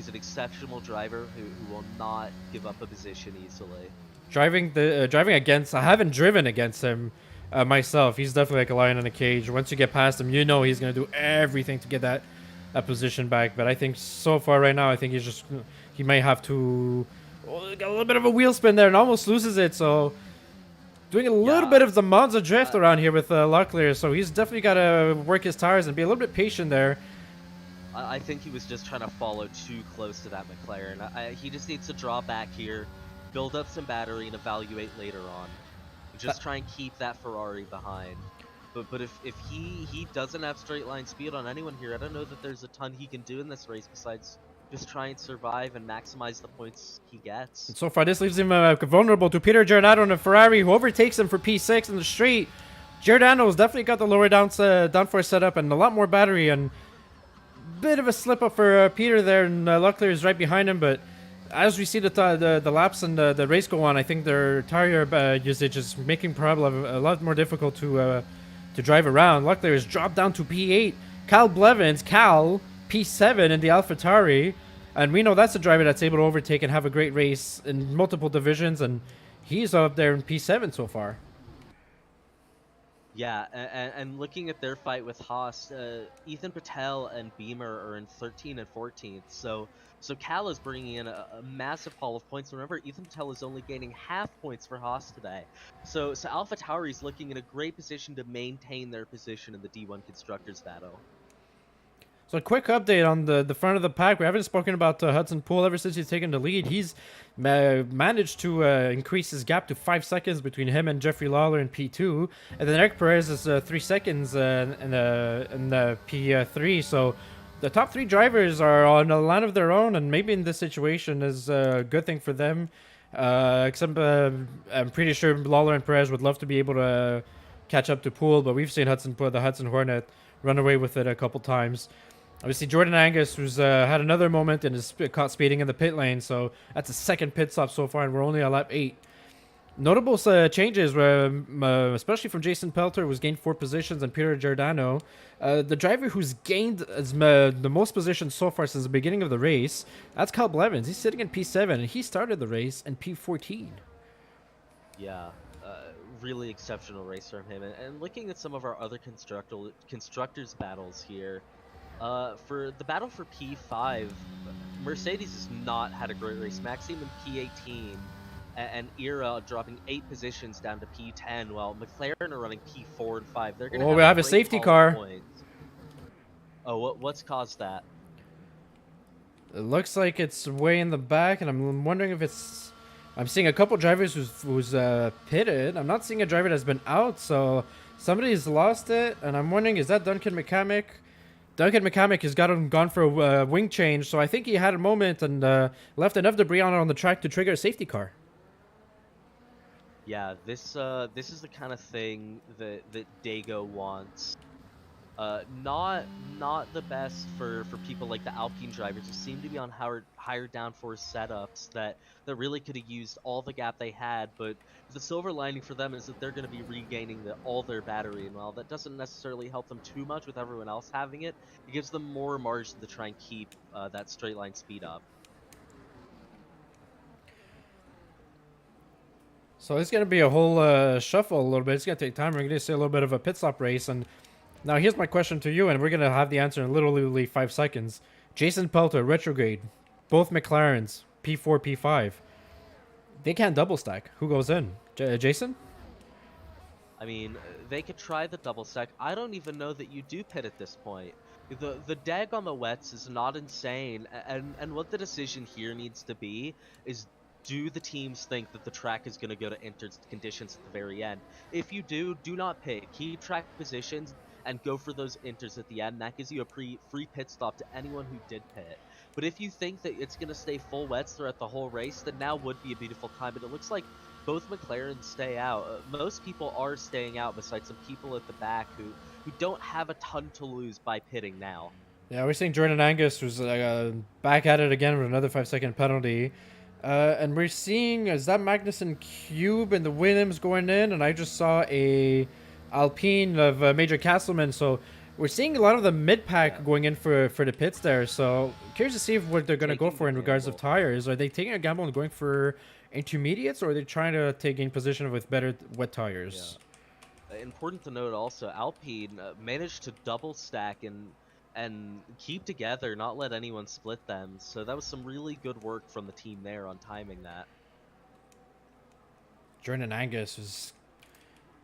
an exceptional driver who will not give up a position easily. Driving against... I haven't driven against him myself. He's definitely like a lion in a cage. Once you get past him, you know he's going to do everything to get that position back. But I think so far right now, I think he might have to... Oh, got a little bit of a wheel spin there and almost loses it. So doing a little bit of the Monza drift around here with Locklear. So he's definitely got to work his tires and be a little bit patient there. I think he was just trying to follow too close to that McLaren. He just needs to draw back here, build up some battery, and evaluate later on. Just try and keep that Ferrari behind. But if he doesn't have straight line speed on anyone here, I don't know that there's a ton he can do in this race besides just try and survive and maximize the points he gets. And so far, this leaves him vulnerable to Peter Giordano and a Ferrari, who overtakes him for P6 in the straight. Giordano's definitely got the lower downforce setup and a lot more battery, and bit of a slip up for Peter there, and Locklear is right behind him. But as we see the laps and the race go on, I think their tire usage is making Parabola a lot more difficult to drive around. Locklear is dropped down to P8. Cal Blevins, P7 in the AlphaTauri, and we know that's a driver that's able to overtake and have a great race in multiple divisions, and he's up there in P7 so far. Yeah, and looking at their fight with Haas, Ethan Patel and Beamer are in 13 and 14th, so Cal is bringing in a massive haul of points. Remember, Ethan Patel is only gaining half points for Haas today, so AlphaTauri is looking in a great position to maintain their position in the D1 Constructors battle. So a quick update on the front of the pack. We haven't spoken about Hudson Poole ever since he's taken the lead. He's managed to increase his gap to 5 seconds between him and Jeffrey Lawler in P2. And then Eric Perez is 3 seconds in the P3. So the top 3 drivers are on a line of their own, and maybe in this situation is a good thing for them. Except I'm pretty sure Lawler and Perez would love to be able to catch up to Poole, but we've seen the Hudson Hornet run away with it a couple times. Obviously, Jordan Angus, who's had another moment and is caught speeding in the pit lane, so that's a second pit stop so far, and we're only on lap 8. Notable changes, especially from Jason Pelter, who's gained 4 positions, and Peter Giordano. The driver who's gained the most positions so far since the beginning of the race, that's Kyle Blevins. He's sitting in P7, and he started the race in P14. Yeah, really exceptional race from him. And looking at some of our other constructors battles here, for the battle for P5, Mercedes has not had a great race. Maxime in P18 and Era dropping 8 positions down to P10, while McLaren are running P4 and 5. They're gonna Oh, we have a great safety haul car. points. Oh, what's caused that? It looks like it's way in the back, and I'm wondering if it's. I'm seeing a couple drivers who's pitted. I'm not seeing a driver that's been out, so somebody's lost it, and I'm wondering, is that Duncan McCamick? Duncan McCamick has gone for a wing change, so I think he had a moment and left enough debris on the track to trigger a safety car. Yeah, this is the kind of thing that Dago wants. Not the best for people like the Alpine drivers who seem to be on higher downforce setups that really could have used all the gap they had. But the silver lining for them is that they're going to be regaining all their battery, and while that doesn't necessarily help them too much with everyone else having it, it gives them more margin to try and keep that straight line speed up. So it's going to be a whole shuffle a little bit. It's going to take time. We're going to see a little bit of a pit stop race. And now here's my question to you, and we're going to have the answer in literally 5 seconds. Jason Pelter, retrograde, both McLarens, P4, P5. They can't double stack. Who goes in? Jason? I mean, they could try the double stack. I don't even know that you do pit at this point. The DAG on the wets is not insane, and what the decision here needs to be is, do the teams think that the track is going to go to entered conditions at the very end? If you do not pit. Keep track positions and go for those enters at the end. That gives you a free pit stop to anyone who did pit. But if you think that it's going to stay full wets throughout the whole race, then now would be a beautiful time. But it looks like both McLarens stay out. Most people are staying out, besides some people at the back who don't have a ton to lose by pitting now. Yeah, we're seeing Jordan Angus, who's back at it again with another 5-second penalty. And we're seeing, is that Magnussen Cube and the Williams going in? And I just saw a Alpine of Major Castleman. So we're seeing a lot of the mid-pack going in for the pits there. So curious to see what they're going to go for in regards of tires. Are they taking a gamble and going for intermediates, or are they trying to gain position with better wet tires? Yeah. Important to note also, Alpine managed to double stack and keep together, not let anyone split them. So that was some really good work from the team there on timing that. Jordan Angus is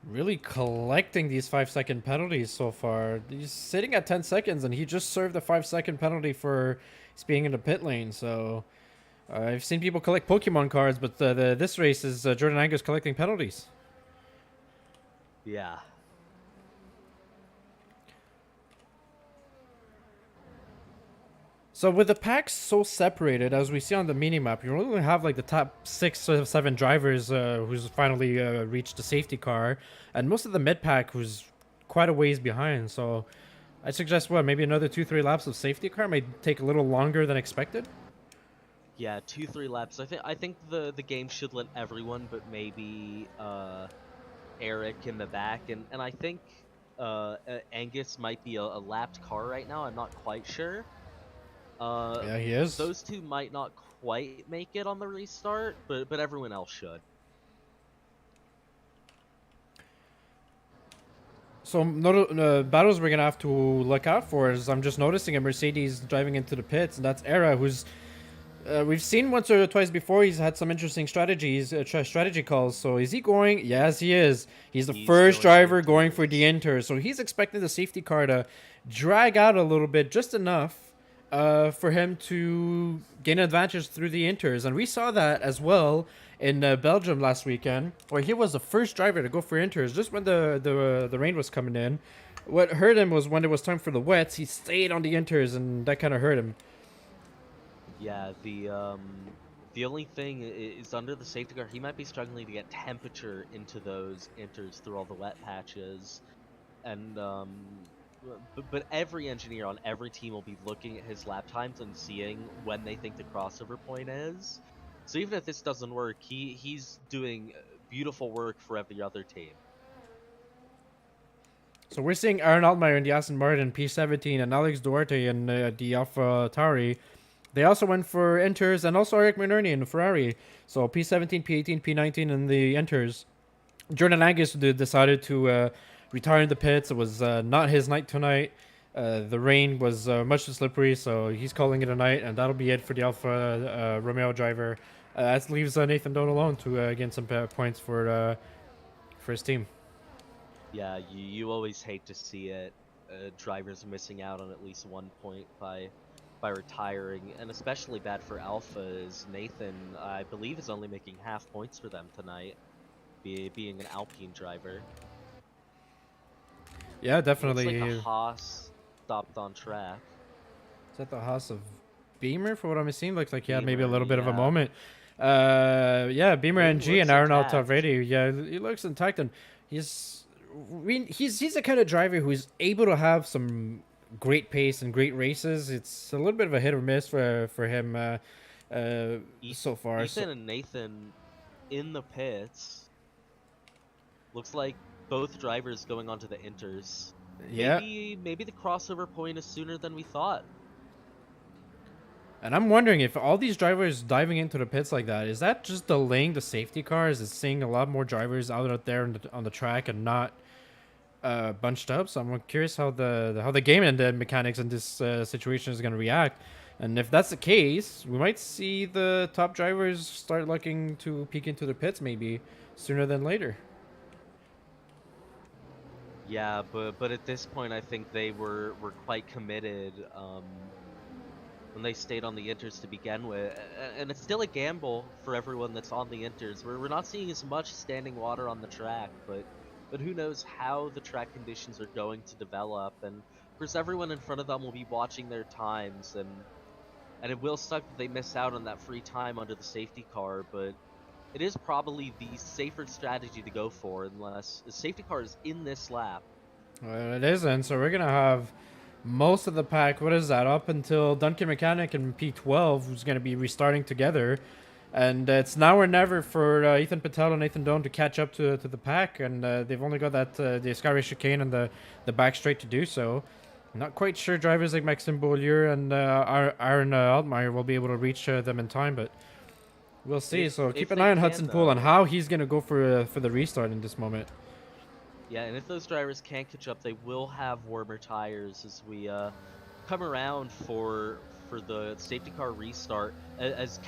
really collecting these 5-second penalties so far. He's sitting at 10 seconds, and he just served a 5-second penalty for being in the pit lane. So I've seen people collect Pokemon cards, but this race is Jordan Angus collecting penalties. Yeah. So with the packs so separated, as we see on the minimap, you only have like the top 6 or 7 drivers who's finally reached the safety car, and most of the mid pack who's quite a ways behind. So I suggest maybe another 2-3 laps of safety car may take a little longer than expected. Yeah, 2-3 laps. I think the game should let everyone, but maybe Eric in the back, and I think Angus might be a lapped car right now. I'm not quite sure. Yeah, he is. Those two might not quite make it on the restart, but everyone else should. So battles we're gonna have to look out for is, I'm just noticing a Mercedes driving into the pits, and that's Era, who's we've seen once or twice before. He's had some interesting strategy calls. So is he going? Yes, he is. He's the first driver going for the Inter. So he's expecting the safety car to drag out a little bit, just enough for him to gain an advantage through the Inters. And we saw that as well in Belgium last weekend, where he was the first driver to go for Inters just when the rain was coming in. What hurt him was when it was time for the wets, he stayed on the Inters, and that kind of hurt him. Yeah, the only thing is, under the safety car, he might be struggling to get temperature into those Inters through all the wet patches. And but every engineer on every team will be looking at his lap times and seeing when they think the crossover point is. So even if this doesn't work, he's doing beautiful work for every other team. So we're seeing Aaron Altmaier in the Aston Martin P17 and Alex Duarte in the Alpha Tauri. They also went for Inters and also Eric McNerney in the Ferrari. So P17, P18, P19 in the Inters. Jordan Angus decided to retire in the pits. It was not his night tonight. The rain was much too slippery, so he's calling it a night, and that'll be it for the Alpha Romeo driver. That leaves Nathan Doan alone to gain some points for his team. Yeah, you always hate to see it. Drivers missing out on at least 1 point by retiring, and especially bad for Alpha is Nathan, I believe, is only making half points for them tonight, being an Alpine driver. Yeah, definitely. Looks like the Haas stopped on track. Is that the Haas of Beamer? For what I'm seeing, looks like he had maybe a Beamer, little bit of a yeah. moment. Yeah, Beamer He NG and looks Aaron intact. Altavredi. Yeah, he looks intact, and he's the kind of driver who's able to have some great pace and great races. It's a little bit of a hit or miss for him so far. Ethan and Nathan in the pits. Looks like both drivers going onto the Inters. Yeah, Maybe the crossover point is sooner than we thought. and I'm wondering if all these drivers diving into the pits like that, is that just delaying the safety cars? Is seeing a lot more drivers out there on the track and not bunched up? So I'm curious how the game and the mechanics in this situation is going to react. And if that's the case, we might see the top drivers start looking to peek into the pits maybe sooner than later. Yeah, but at this point, I think they were quite committed when they stayed on the Inters to begin with, and it's still a gamble for everyone that's on the Inters. We're not seeing as much standing water on the track, but who knows how the track conditions are going to develop, and of course everyone in front of them will be watching their times, and it will suck that they miss out on that free time under the safety car, but it is probably the safer strategy to go for unless the safety car is in this lap. Well, it isn't, so we're going to have most of the pack, what is that, up until Duncan Mechanic and P12, who's going to be restarting together. And it's now or never for Ethan Patel and Nathan Doan to catch up to the pack, and they've only got that the Skyway chicane and the back straight to do so. I'm not quite sure drivers like Maxime Beaulieu and Aaron Altmaier will be able to reach them in time, but we'll see. So If keep an they eye on can, Hudson Poole and though. how he's going to go for the restart in this moment. Yeah, and if those drivers can't catch up, they will have warmer tires as we come around for the safety car restart. As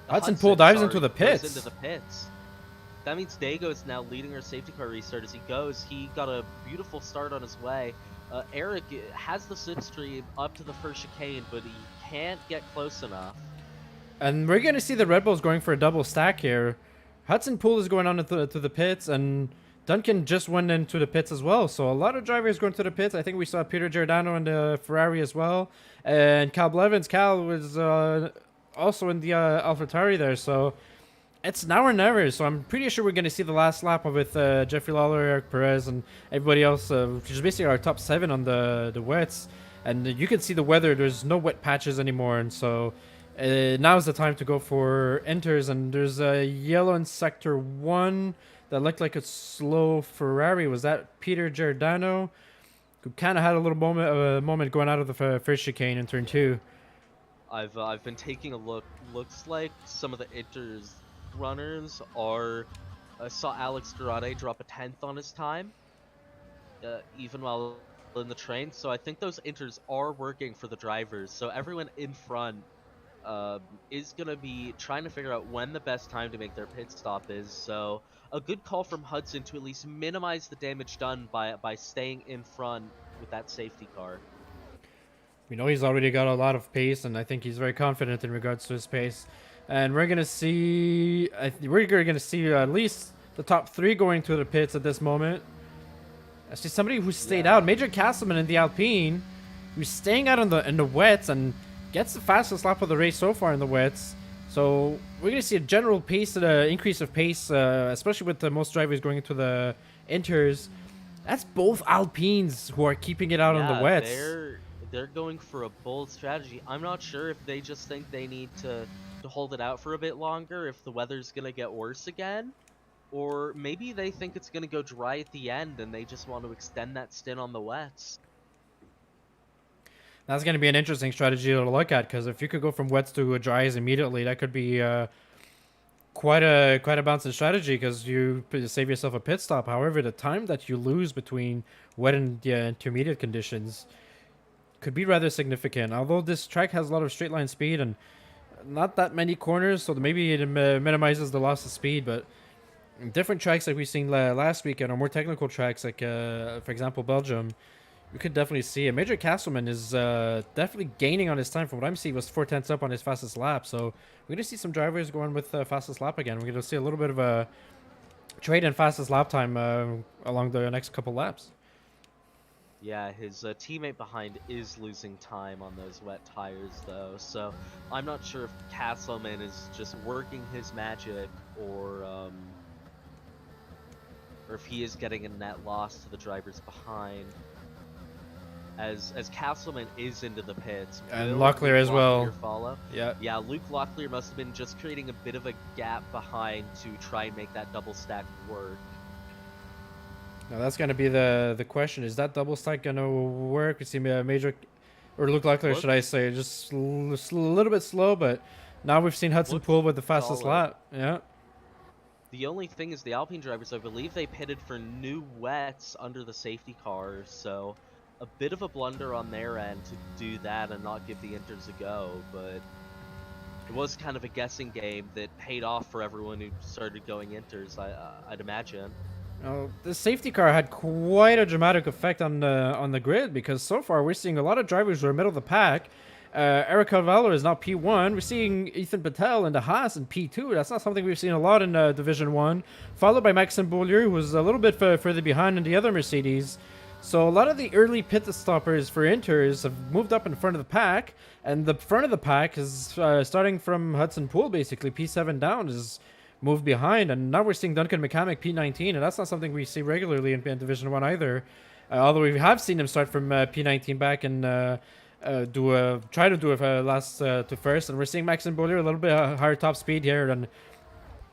Hudson Poole dives into the goes pits. into the pits. That means Dago is now leading our safety car restart as he goes. He got a beautiful start on his way. Eric has the slipstream up to the first chicane, but he can't get close enough. And we're going to see the Red Bulls going for a double stack here. Hudson Poole is going on to the pits, and Duncan just went into the pits as well. So a lot of drivers going to the pits. I think we saw Peter Giordano in the Ferrari as well. And Cal Blevins. Cal was also in the AlphaTauri there. So it's now or never. So I'm pretty sure we're going to see the last lap with Jeffrey Lawler, Eric Perez, and everybody else, which is basically our top 7 on the wets. And you can see the weather. There's no wet patches anymore. And so now's the time to go for enters. And there's a yellow in Sector 1 that looked like a slow Ferrari. Was that Peter Giordano? Who kind of had a little moment going out of the first chicane in turn 2. I've been taking a look. Looks like some of the Inters runners are. I saw Alex Durante drop a 10th on his time, even while in the train. So I think those Inters are working for the drivers. So everyone in front is gonna be trying to figure out when the best time to make their pit stop is. So a good call from Hudson to at least minimize the damage done by staying in front with that safety car. We know he's already got a lot of pace, and I think he's very confident in regards to his pace. And we're gonna see, at least the top 3 going to the pits at this moment. I see somebody who stayed out, Major Castleman in the Alpine, who's staying out in the wets and gets the fastest lap of the race so far in the wets. So we're going to see a general pace, increase of pace, especially with the most drivers going into the inters. That's both Alpines who are keeping it out on the wets. They're they're going for a bold strategy. I'm not sure if they just think they need to hold it out for a bit longer if the weather's gonna get worse again, or maybe they think it's gonna go dry at the end and they just want to extend that stint on the wets. That's going to be an interesting strategy to look at, because if you could go from wets to dries immediately, that could be quite a bouncing strategy, because you save yourself a pit stop. However, the time that you lose between wet and intermediate conditions could be rather significant. Although this track has a lot of straight line speed and not that many corners, so maybe it minimizes the loss of speed. But in different tracks like we've seen last weekend, or more technical tracks like, for example, Belgium, you could definitely see it. Major Castleman is definitely gaining on his time. From what I'm seeing, was 4/10 up on his fastest lap. So we're going to see some drivers going with fastest lap again. We're going to see a little bit of a trade in fastest lap time along the next couple laps. Yeah, his teammate behind is losing time on those wet tires, though, so I'm not sure if Castleman is just working his magic, or if he is getting a net loss to the drivers behind. As Castleman is into the pits, And will Locklear as well. Locklear follow? Yeah. Yeah, Luke Locklear must have been just creating a bit of a gap behind to try and make that double stack work. Now that's going to be the question. Is that double stack going to work? We see Major, or Luke Locklear, should I say, just a little bit slow, but now we've seen Hudson Poole with the fastest solid. lap. Yeah. The only thing is the Alpine drivers, I believe they pitted for new wets under the safety cars, so a bit of a blunder on their end to do that and not give the inters a go, but it was kind of a guessing game that paid off for everyone who started going inters, I'd imagine. The safety car had quite a dramatic effect on the grid, because so far we're seeing a lot of drivers who are middle of the pack. Eric Carvalho is now P1. We're seeing Ethan Patel in the Haas in P2. That's not something we've seen a lot in Division 1. Followed by Maxime Beaulieu, who was a little bit further behind in the other Mercedes. So a lot of the early pit stoppers for Inters have moved up in front of the pack. And the front of the pack is starting from Hudson Poole, basically. P7 down is moved behind. And now we're seeing Duncan McCamick P19. And that's not something we see regularly in Division 1 either. Although we have seen him start from P19 back and try to do a last to first, and we're seeing Maxime Beaulieu a little bit higher top speed here, and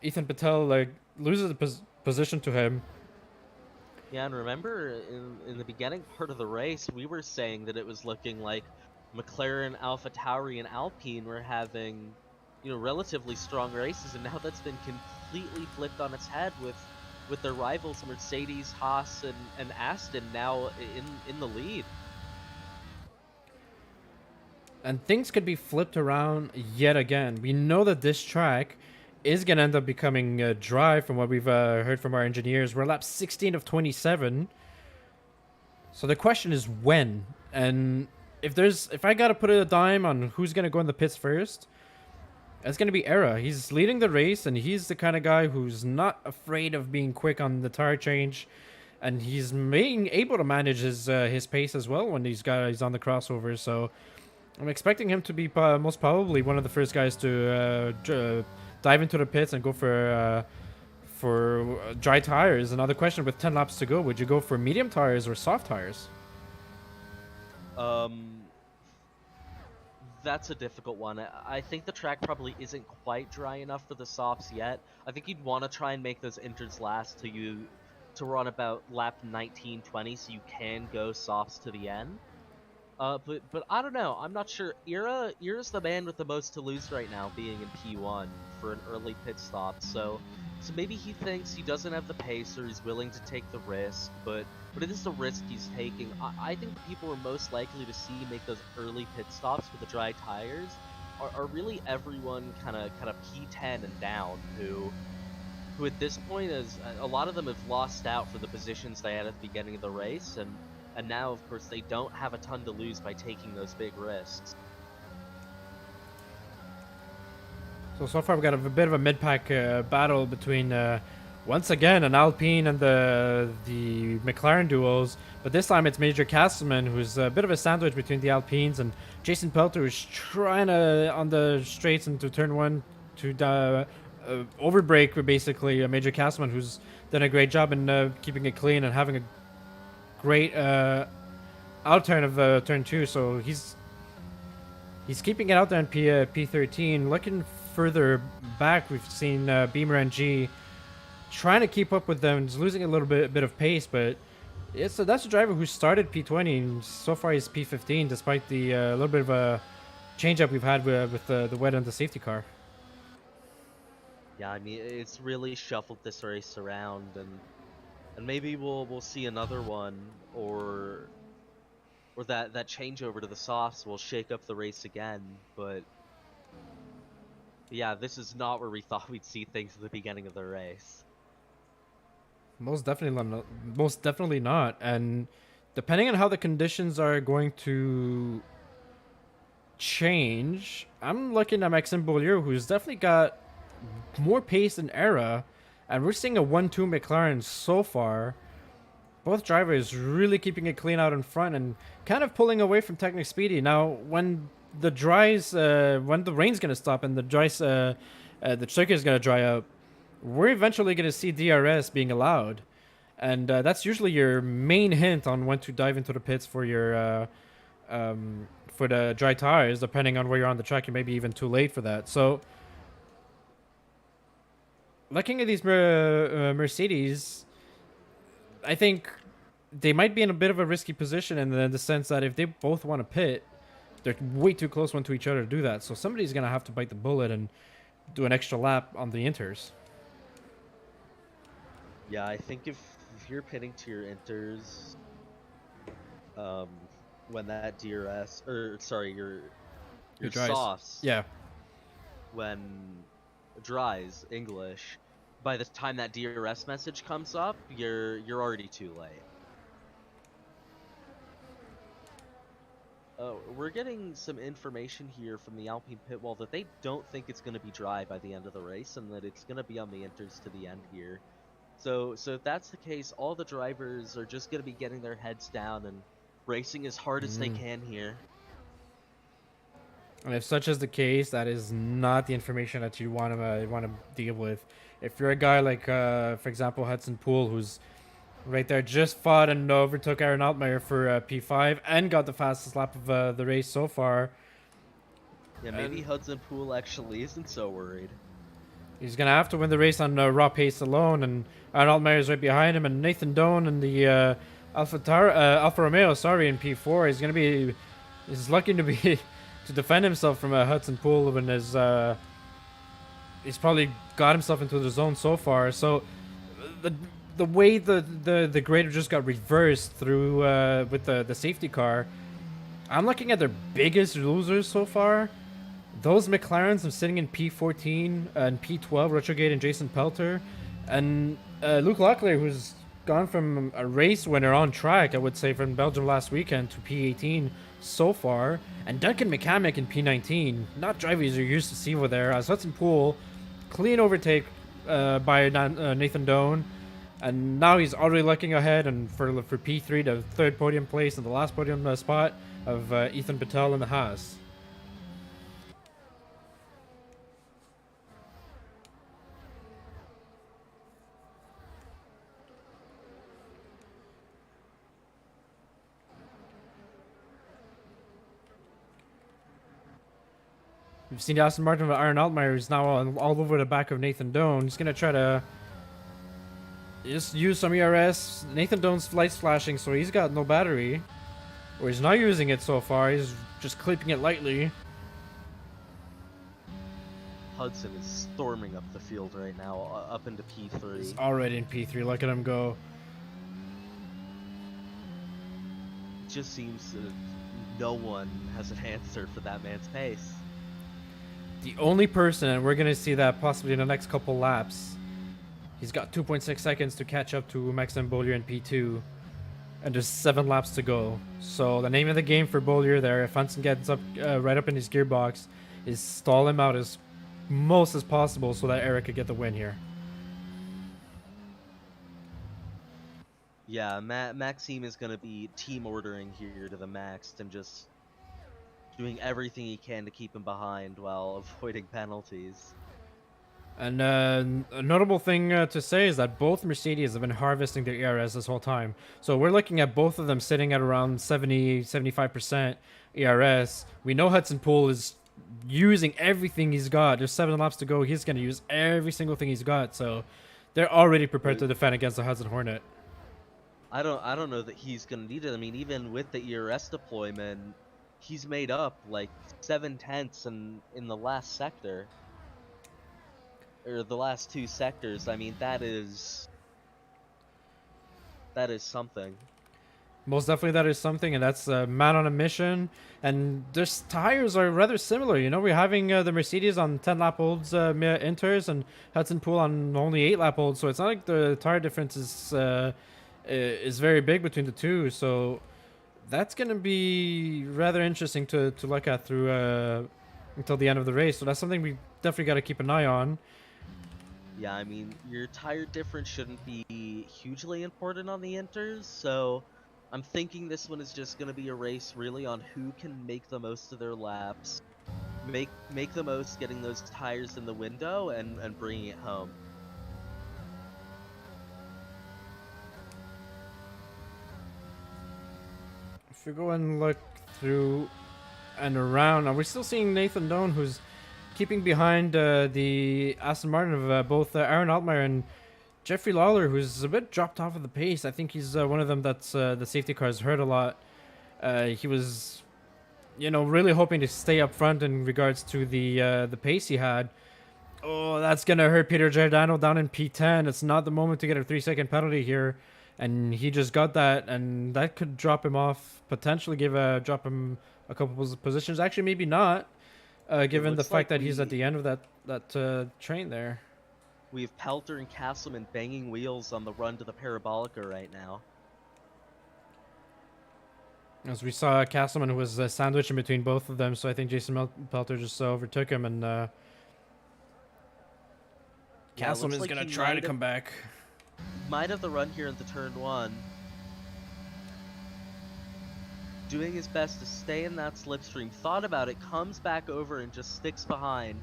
Ethan Patel loses the position to him. Yeah, and remember in the beginning part of the race, we were saying that it was looking like McLaren, AlphaTauri, and Alpine were having, relatively strong races, and now that's been completely flipped on its head with their rivals Mercedes, Haas, and Aston now in the lead. And things could be flipped around yet again. We know that this track is going to end up becoming dry, from what we've heard from our engineers. We're lap 16 of 27. So the question is when. And if I got to put a dime on who's going to go in the pits first, it's going to be Era. He's leading the race, and he's the kind of guy who's not afraid of being quick on the tire change. And he's being able to manage his pace as well when he's on the crossover. So I'm expecting him to be most probably one of the first guys to dive into the pits and go for dry tires. Another question: with 10 laps to go, would you go for medium tires or soft tires? That's a difficult one. I think the track probably isn't quite dry enough for the softs yet. I think you'd want to try and make those inters last to run about lap 19, 20, so you can go softs to the end. But I don't know. I'm not sure. Ira's the man with the most to lose right now, being in P1 for an early pit stop. So maybe he thinks he doesn't have the pace, or he's willing to take the risk. But it is the risk he's taking. I think the people we're most likely to see make those early pit stops with the dry tires are really everyone kind of P10 and down, who at this point is a lot of them have lost out for the positions they had at the beginning of the race, and now, of course, they don't have a ton to lose by taking those big risks. So far we've got a bit of a mid-pack battle between, once again, an Alpine and the McLaren duos. But this time it's Major Castleman, who's a bit of a sandwich between the Alpines, and Jason Pelter, who's trying to, on the straights into turn one, to overbrake, basically. Major Castleman, who's done a great job in keeping it clean and having a great out turn of turn 2, so he's keeping it out there in P13. Looking further back, we've seen Beamer and G trying to keep up with them. He's losing a little bit of pace, but that's a driver who started P20 and so far he's P15, despite the little bit of a change up we've had with the wet and the safety car. Yeah, I mean it's really shuffled this race around, and maybe we'll see another one, or that changeover to the softs will shake up the race again. But yeah, this is not where we thought we'd see things at the beginning of the race. Most definitely not. And depending on how the conditions are going to change, I'm looking at Maxime Beaulieu, who's definitely got more pace than Era, and we're seeing a 1-2 McLaren so far. Both drivers really keeping it clean out in front and kind of pulling away from Technic Speedy. Now, when the rain's gonna stop and the circuit is gonna dry up, we're eventually gonna see DRS being allowed, and that's usually your main hint on when to dive into the pits for your for the dry tires. Depending on where you're on the track, you may be even too late for that. So, looking at these Mercedes, I think they might be in a bit of a risky position in the sense that if they both want to pit, they're way too close one to each other to do that. So somebody's going to have to bite the bullet and do an extra lap on the inters. Yeah, I think if you're pitting to your inters, when that DRS, or sorry, your dries. softs, Yeah. when dries English, by the time that DRS message comes up, you're already too late. We're getting some information here from the Alpine pit wall that they don't think it's going to be dry by the end of the race, and that it's going to be on the inters to the end here. So if that's the case, all the drivers are just going to be getting their heads down and racing as hard as they can here. And if such is the case, that is not the information that you want to deal with. If you're a guy like, for example, Hudson Poole, who's right there, just fought and overtook Aaron Altmaier for P5 and got the fastest lap of the race so far. Yeah, maybe Hudson Poole actually isn't so worried. He's going to have to win the race on raw pace alone, and Aaron Altmaier is right behind him, and Nathan Doan in the Alfa Romeo, sorry, in P4 is lucky to be to defend himself from Hudson Poole when he's probably got himself into the zone so far. So the way the grade just got reversed through with the safety car, I'm looking at their biggest losers so far. Those McLarens are sitting in P14 and P12, Retrogate and Jason Pelter, and Luke Locklear, who's gone from a race winner on track, I would say, from Belgium last weekend to P18 so far, and Duncan McCamick in P19, not drivers you're used to see over there, as Hudson Poole, clean overtake by Nathan Doan, and now he's already looking ahead and for P3, the third podium place and the last podium spot of Ethan Patel in the Haas. We've seen Aston Martin with Aaron Altmaier, who's now all over the back of Nathan Doan. He's going to try to just use some ERS. Nathan Doan's lights flashing, so he's got no battery. Or he's not using it so far. He's just clipping it lightly. Hudson is storming up the field right now, up into P3. He's already in P3. Look at him go. It just seems no one has an answer for that man's pace. The only person, and we're going to see that possibly in the next couple laps, he's got 2.6 seconds to catch up to Maxime Beaulieu in P2, and there's 7 laps to go. So the name of the game for Beaulieu there, if Hudson gets up right up in his gearbox, is stall him out as most as possible so that Eric could get the win here. Yeah, Maxime is going to be team ordering here to the max and just doing everything he can to keep him behind while avoiding penalties. And a notable thing to say is that both Mercedes have been harvesting their ERS this whole time. So we're looking at both of them sitting at around 75% ERS. We know Hudson Pool is using everything he's got. There's 7 laps to go. He's going to use every single thing he's got. So they're already prepared to defend against the Hudson Hornet. I don't know that he's gonna need it. I mean, even with the ERS deployment, he's made up like 7/10 in the last sector, or the last 2 sectors. I mean, that is something. Most definitely that is something, and that's a man on a mission. And their tires are rather similar. You know, we're having the Mercedes on 10 lap olds inters and Hudson Pool on only 8 lap olds. So it's not like the tire difference is very big between the two. So that's going to be rather interesting to look at through until the end of the race. So that's something we definitely got to keep an eye on. Yeah, I mean, your tire difference shouldn't be hugely important on the inters, so I'm thinking this one is just going to be a race really on who can make the most of their laps, make the most getting those tires in the window and bringing it home. If we go and look through and around, are we still seeing Nathan Doan, who's keeping behind the Aston Martin of both Aaron Altmaier and Jeffrey Lawler, who's a bit dropped off of the pace. I think he's one of them that's the safety cars hurt a lot. He was, you know, really hoping to stay up front in regards to the pace he had. Oh, that's gonna hurt Peter Giordano down in P10. It's not the moment to get a 3-second penalty here, and he just got that, and that could drop him off, potentially drop him a couple of positions. Actually, maybe not, given the fact that he's at the end of that train there. We have Pelter and Castleman banging wheels on the run to the Parabolica right now. As we saw, Castleman who was sandwiched in between both of them, so I think Jason Pelter just overtook him, and Castleman's like gonna try to come back. Might have the run here into turn 1. Doing his best to stay in that slipstream. Thought about it, comes back over and just sticks behind.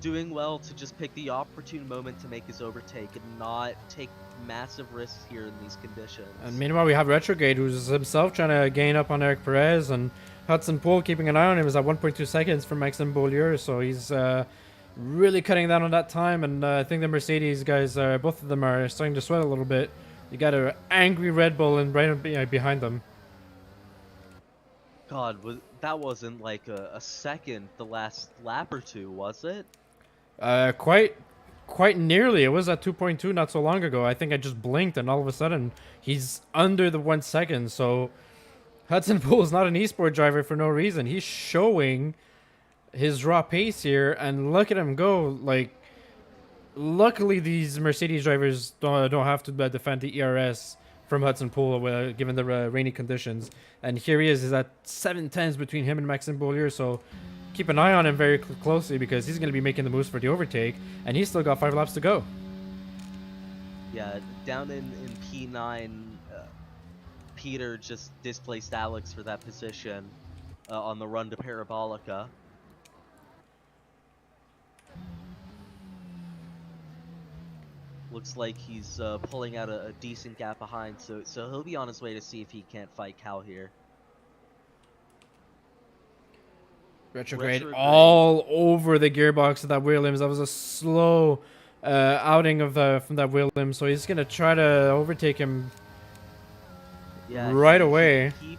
Doing well to just pick the opportune moment to make his overtake and not take massive risks here in these conditions. And meanwhile, we have Retrograde, who's himself trying to gain up on Eric Perez, and Hudson Pool keeping an eye on him is at 1.2 seconds from Maxime Beaulieu, so he's really cutting down on that time. And I think the Mercedes guys, both of them are starting to sweat a little bit. You got an angry Red Bull and right behind them. God, that wasn't like a second the last lap or two, was it? Quite nearly. It was at 2.2 not so long ago. I think I just blinked and all of a sudden he's under the 1 second. So Hudson Pool is not an esport driver for no reason. He's showing his raw pace here, and look at him go. Like, luckily these Mercedes drivers don't have to defend the ERS from Hudson Pool given the rainy conditions. And here he is at 7/10 between him and Maxime Beaulieu. So keep an eye on him very closely, because he's going to be making the moves for the overtake, and he's still got 5 laps to go. Yeah, down in P9, Peter just displaced Alex for that position on the run to Parabolica. Looks like he's pulling out a decent gap behind, so he'll be on his way to see if he can't fight Cal here. Retrograde all over the gearbox of that Williams. That was a slow outing of from that Williams, so he's gonna try to overtake him right away. He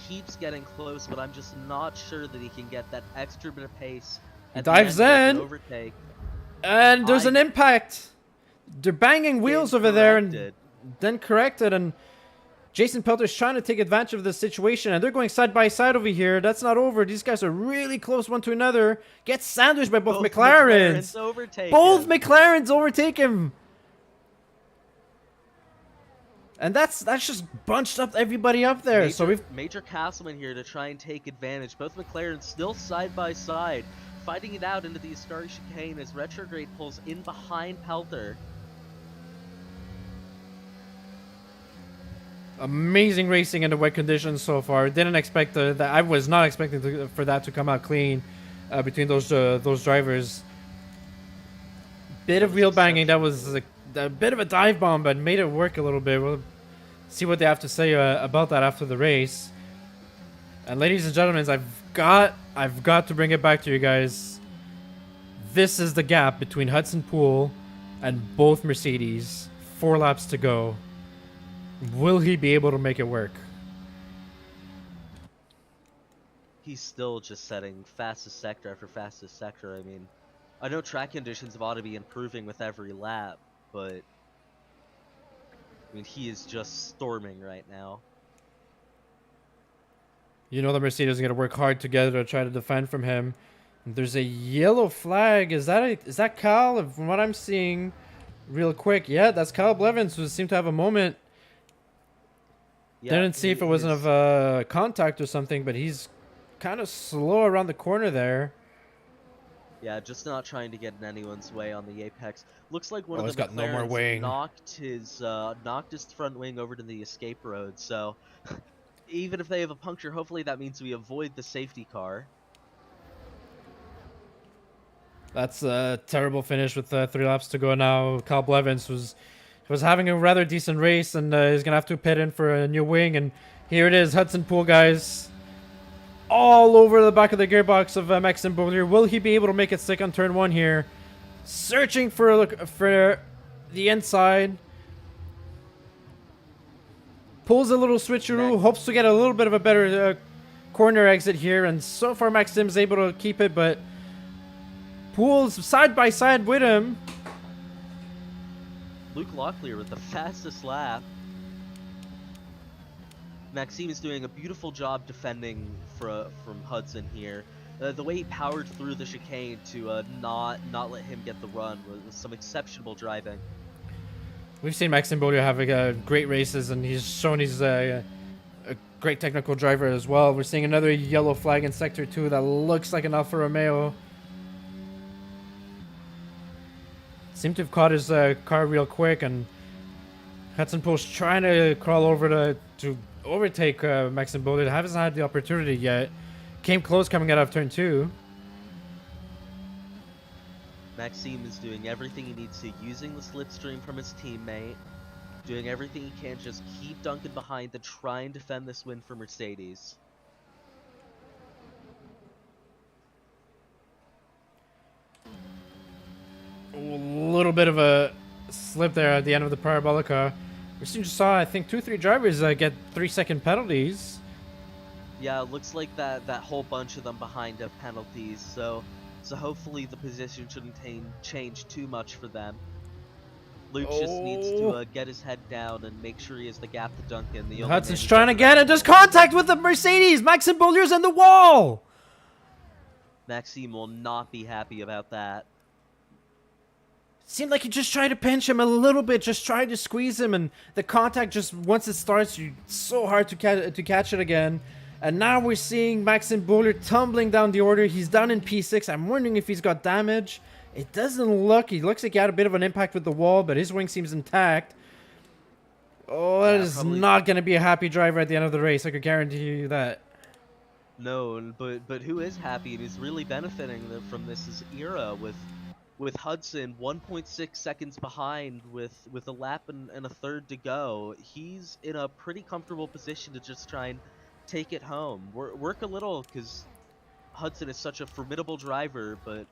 keeps getting close, but I'm just not sure that he can get that extra bit of pace. He dives in, overtake. And there's an impact. They're banging wheels over there, and then corrected, and Jason Pelter's trying to take advantage of the situation, and they're going side by side over here. That's not over. These guys are really close one to another. Gets sandwiched by both McLarens. Both McLarens overtake him. And that's just bunched up everybody up there. So we've Major Castleman here to try and take advantage. Both McLarens still side by side, fighting it out into the Ascari chicane as Retrograde pulls in behind Pelter. Amazing racing in the wet conditions so far. Didn't expect that. I was not expecting for that to come out clean between those drivers. bit of was wheel banging. That exceptional. was a bit of a dive bomb, but made it work a little bit. We'll see what they have to say about that after the race. And ladies and gentlemen, I've got to bring it back to you guys. This is the gap between Hudson Poole and both Mercedes. 4 laps to go. Will he be able to make it work? He's still just setting fastest sector after fastest sector. I mean, I know track conditions ought to be improving with every lap, but I mean, he is just storming right now. You know the Mercedes is going to work hard together to try to defend from him. There's a yellow flag. Is that Kyle? From what I'm seeing, real quick, yeah, that's Kyle Blevins, who seemed to have a moment. Yeah, Didn't see if it wasn't of contact or something, but he's kind of slow around the corner there. Yeah, just not trying to get in anyone's way on the apex. Looks like one Oh, of he's the got no more McLarens wing. knocked his front wing over to the escape road. So even if they have a puncture, hopefully that means we avoid the safety car. That's a terrible finish with 3 laps to go now. Kyle Blevins was having a rather decent race, and he's gonna have to pit in for a new wing. And here it is, Hudson Poole, guys, all over the back of the gearbox of Maxime Beaulieu. Will he be able to make it stick on turn 1 here? Searching for the inside. Pulls a little switcheroo, hopes to get a little bit of a better corner exit here, and so far Maxime's able to keep it, but Poole's side by side with him. Luke Locklear with the fastest lap. Maxime is doing a beautiful job defending from Hudson here. The way he powered through the chicane to not let him get the run was some exceptional driving. We've seen Maxime Beaulieu have great races, and he's shown he's a great technical driver as well. We're seeing another yellow flag in Sector 2 that looks like an Alfa Romeo. Seemed to have caught his car real quick, and Hudson Poole's trying to crawl over to overtake Maxime Beaulieu. Hasn't had the opportunity yet. Came close coming out of turn 2. Maxime is doing everything he needs to, using the slipstream from his teammate, doing everything he can, just keep Duncan behind to try and defend this win for Mercedes. A little bit of a slip there at the end of the Parabolica. We just saw, I think, 2-3 drivers get 3-second penalties. Yeah, it looks like that whole bunch of them behind have penalties, so hopefully the position shouldn't change too much for them. Luke just needs to get his head down and make sure he has the gap to Duncan. The only Hudson's man who's trying to get it. Does contact with the Mercedes. Maxime Beaulieu's in the wall. Maxime will not be happy about that. Seemed like he just tried to pinch him a little bit, just tried to squeeze him, and the contact just, once it starts, it's so hard to catch it again. And now we're seeing Maxime Beaulieu tumbling down the order. He's down in P6. I'm wondering if he's got damage. It doesn't look. He looks like he had a bit of an impact with the wall, but his wing seems intact. Oh, that is not going to be a happy driver at the end of the race. I could guarantee you that. No, but who is happy and is really benefiting from this is Era with Hudson 1.6 seconds behind with a lap and a third to go. He's in a pretty comfortable position to just try and take it home. Work a little, because Hudson is such a formidable driver, but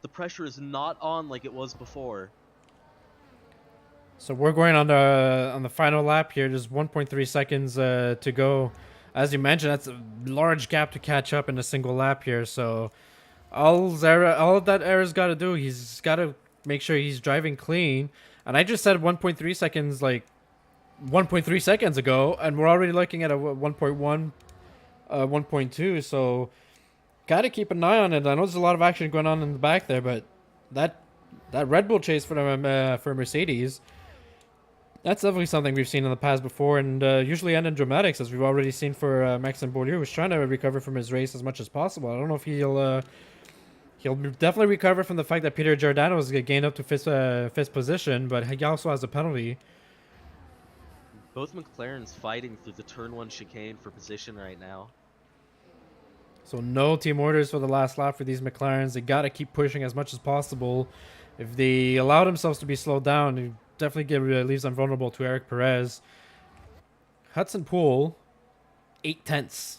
the pressure is not on like it was before. So we're going on the final lap here. There's 1.3 seconds to go. As you mentioned, that's a large gap to catch up in a single lap here. So all that Era's got to do, he's got to make sure he's driving clean. And I just said 1.3 seconds, like 1.3 seconds ago, and we're already looking at a 1.1, 1.2. So gotta keep an eye on it. I know there's a lot of action going on in the back there, but that Red Bull chase for Mercedes, that's definitely something we've seen in the past before, and usually end in dramatics, as we've already seen for Maxime Beaulieu, who's trying to recover from his race as much as possible. I don't know if he'll definitely recover from the fact that Peter Giordano has gained up to fifth position, but he also has a penalty. Both McLarens fighting through the turn 1 chicane for position right now. So no team orders for the last lap for these McLarens. They got to keep pushing as much as possible. If they allow themselves to be slowed down, it definitely leaves them vulnerable to Eric Perez. Hudson Pool, 8/10.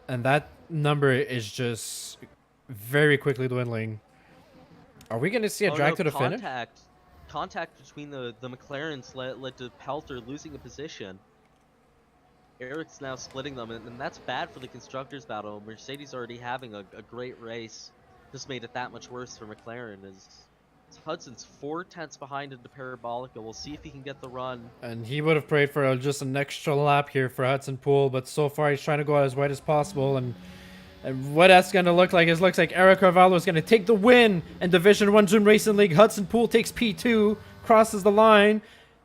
And that number is just very quickly dwindling. Are we going to see a drag to the finish? Contact between the McLarens led to Pelter losing a position. Eric's now splitting them, and that's bad for the Constructors battle. Mercedes already having a great race. This made it that much worse for McLaren as Hudson's 4/10 behind into Parabolica. We'll see if he can get the run. And he would have prayed for just an extra lap here for Hudson Pool, but so far he's trying to go out as wide as possible. And what that's going to look like is looks like Eric Carvalho is going to take the win in Division 1 Zoom Racing League. Hudson Pool takes P2, crosses the line,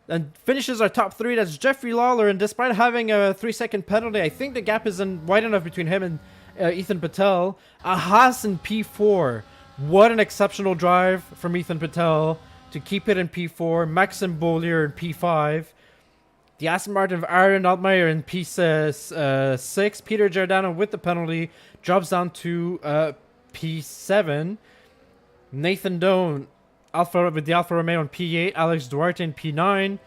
and finishes our top 3. That's Jeffrey Lawler, and despite having a 3-second penalty, I think the gap isn't wide enough between him and Ethan Patel. A Haas in P4. What an exceptional drive from Ethan Patel to keep it in P4. Maxim Bollier in P5. The Aston Martin of Aaron Altmaier in P6. Peter Giordano with the penalty drops down to P7. Nathan Doan with the Alfa Romeo in P8. Alex Duarte in P9.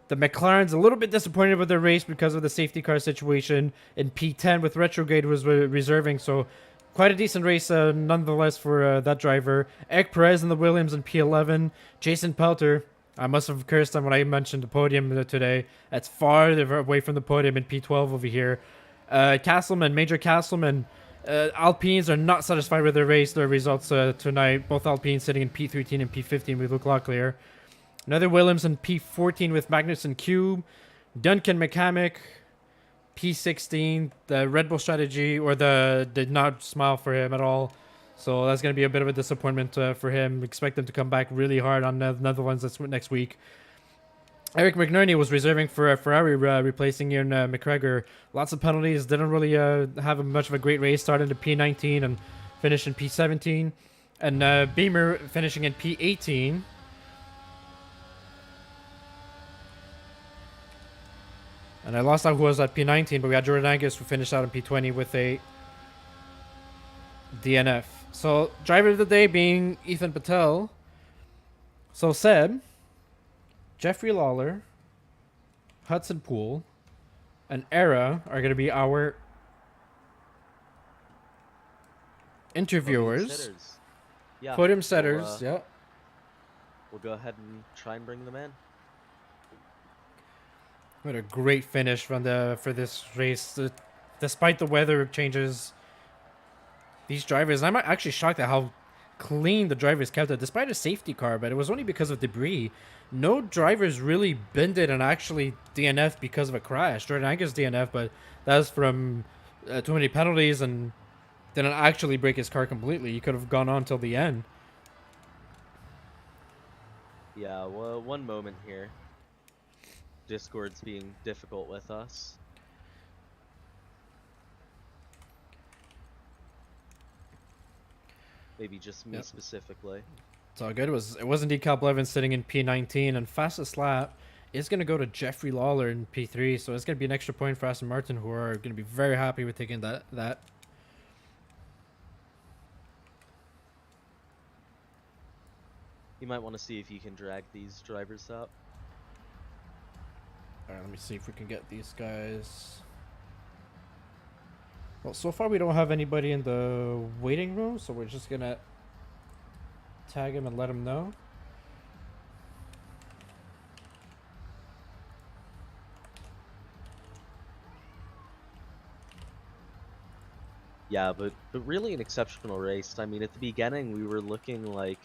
The McLaren's a little bit disappointed with their race because of the safety car situation in P10 with Retrograde was reserving. So quite a decent race nonetheless for that driver. Eric Perez in the Williams in P11. Jason Pelter. I must have cursed him when I mentioned the podium today. That's far away from the podium in P12 over here. Major Castleman. Alpines are not satisfied with their results tonight. Both Alpines sitting in P13 and P15 with Luke Locklear. Another Williams in P14 with Magnussen Cube. Duncan McCamick, P16. The Red Bull strategy did not smile for him at all. So that's going to be a bit of a disappointment for him. Expect him to come back really hard on the Netherlands next week. Eric McNerney was reserving for Ferrari, replacing Ian McGregor. Lots of penalties. Didn't really have much of a great race. Started in P19 and finished in P17. And Beamer finishing in P18. And I lost out who was at P19, but we had Jordan Angus who finished out in P20 with a DNF. So, driver of the day being Ethan Patel. So, Seb, Jeffrey Lawler, Hudson Pool, and Era are going to be our interviewers. Podium setters, yeah. We'll go ahead and try and bring them in. What a great finish for this race. Despite the weather changes, these drivers, I'm actually shocked at how clean the drivers kept it, despite a safety car, but it was only because of debris. No drivers really bended and actually DNF because of a crash. Jordan Angus DNF, but that was from too many penalties and didn't actually break his car completely. He could have gone on till the end. Yeah, well, one moment here. Discord's being difficult with us. Maybe just me specifically. It's all good. It was indeed Cal Blevins sitting in P19, and fastest lap is going to go to Jeffrey Lawler in P3, so it's going to be an extra point for Aston Martin, who are going to be very happy with taking that. You might want to see if you can drag these drivers up. Alright, let me see if we can get these guys. Well, so far we don't have anybody in the waiting room, so we're just gonna tag him and let him know. Yeah, but really an exceptional race. I mean, at the beginning we were looking like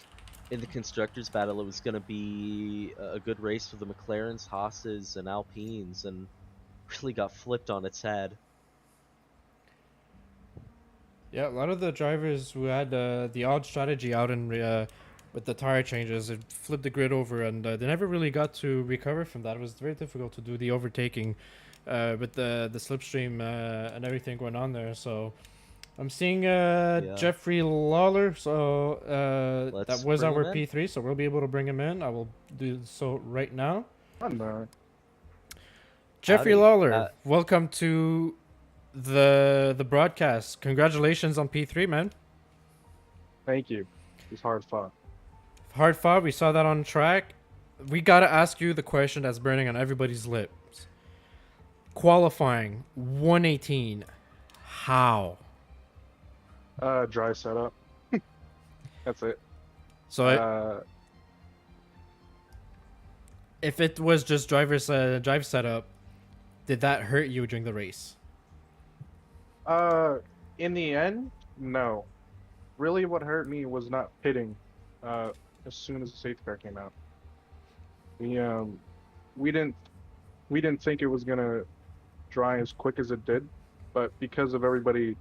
in the Constructors battle it was going to be a good race for the McLarens, Haas's, and Alpines, and really got flipped on its head. Yeah, a lot of the drivers who had the odd strategy out in with the tire changes, it flipped the grid over, and they never really got to recover from that. It was very difficult to do the overtaking with the slipstream and everything going on there. So I'm seeing Jeffrey Lawler. So that was our P3, so we'll be able to bring him in. I will do so right now. Jeffrey Lawler, welcome to the broadcast. Congratulations on P3, man. Thank you. It was hard fought. Hard fought. We saw that on track. We gotta ask you the question that's burning on everybody's lips. Qualifying 118. How? Dry setup. That's it. So if it was just drive setup, did that hurt you during the race? In the end, no. Really, what hurt me was not pitting. As soon as the safety car came out, we didn't think it was gonna dry as quick as it did, but because of everybody,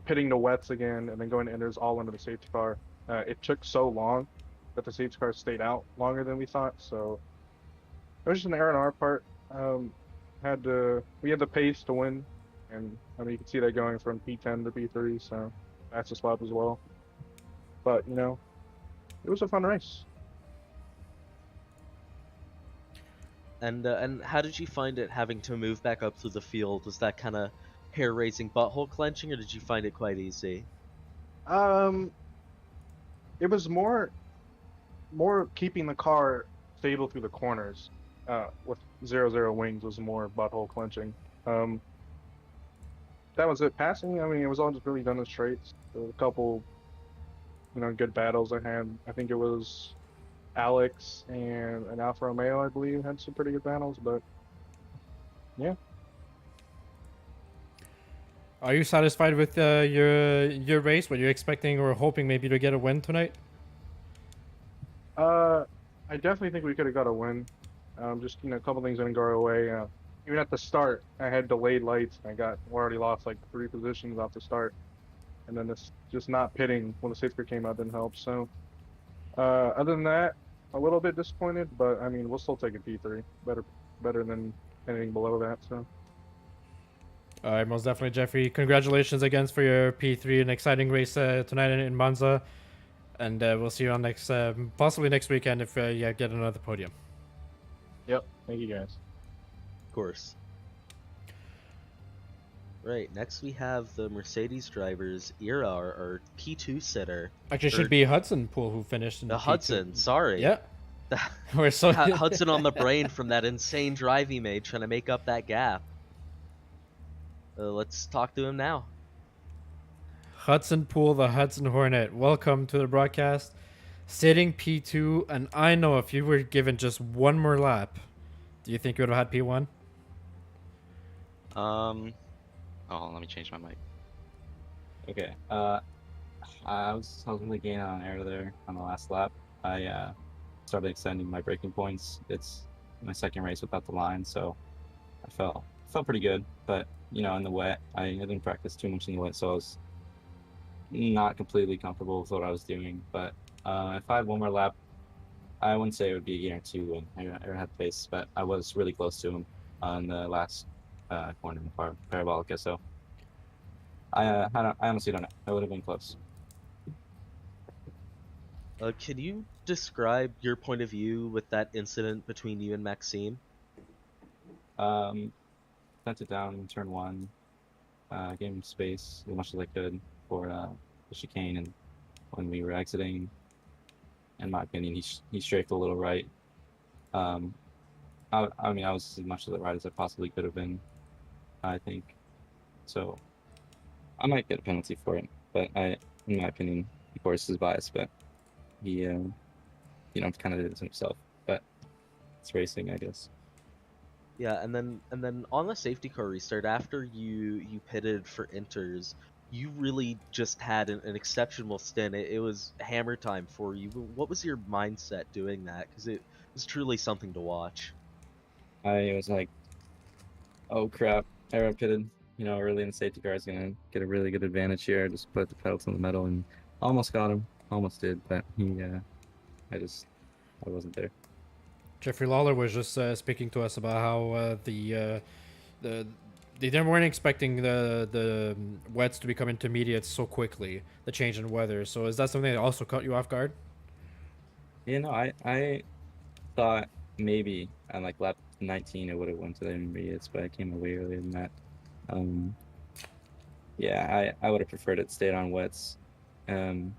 pitting the wets again and then going to enters all under the safety car, it took so long that the safety car stayed out longer than we thought. So it was just an error on our part. We had the pace to win, and I mean you can see that going from P10 to P3, so that's a swap as well. But it was a fun race. And how did you find it having to move back up through the field? Was that kind of hair-raising, butthole clenching, or did you find it quite easy? It was more keeping the car stable through the corners. With 0-0 wings was more butthole clenching. That was it. Passing, I mean, it was all just really done in straights. There were a couple, good battles I had. I think it was Alex and an Alfa Romeo, I believe, had some pretty good battles, but yeah. Are you satisfied with your race? Were you expecting or hoping maybe to get a win tonight? I definitely think we could have got a win. Just a couple things didn't go our way. Even at the start, I had delayed lights. We already lost like 3 positions off the start, and then this just not pitting when the safety car came out didn't help. So, other than that, a little bit disappointed, but I mean we'll still take a P3. Better than anything below that. So. All right, most definitely, Jeffrey. Congratulations again for your P3, an exciting race tonight in Monza, and we'll see you on possibly next weekend if you get another podium. Yep. Thank you, guys. Of course. Right, next we have the Mercedes drivers, Ira, our P2 sitter. Actually, it should be Hudson Pool who finished in The P2. Hudson, sorry. Yeah. We're so Hudson on the brain from that insane drive he made trying to make up that gap. Let's talk to him now. Hudson Pool, the Hudson Hornet. Welcome to the broadcast. Sitting P2, and I know if you were given just one more lap, do you think you would have had P1? Oh, let me change my mic. Okay. I was really gaining on air there on the last lap. I started extending my braking points. It's my second race without the line, so I felt pretty good. But in the wet, I didn't practice too much in the wet, so I was not completely comfortable with what I was doing. But if I had one more lap, I wouldn't say it would be a year or two when I had pace, but I was really close to him on the last corner in the Parabolica. So I honestly don't know. I would have been close. Can you describe your point of view with that incident between you and Maxime? Sent it down in turn 1. Gave him space as much as I could for the chicane, and when we were exiting, in my opinion, he strafed a little right. I was as much to the right as I possibly could have been, I think. So I might get a penalty for it, but in my opinion, of course, is biased, but he, kind of did it himself. But it's racing, I guess. Yeah, and then on the safety car restart, after you pitted for inters, you really just had an exceptional stint. It was hammer time for you. What was your mindset doing that? Because it was truly something to watch. I was like, oh crap, Arrow pitted, early in the safety car is going to get a really good advantage here. I just put the pedal to the metal and almost got him. Almost did, but I wasn't there. Jeffrey Lawler was just speaking to us about how they weren't expecting the wets to become intermediates so quickly, the change in weather. So is that something that also caught you off guard? I thought maybe on like lap 19 it would have went to the intermediates, but I came away earlier than that. Yeah, I would have preferred it stayed on wets. Um,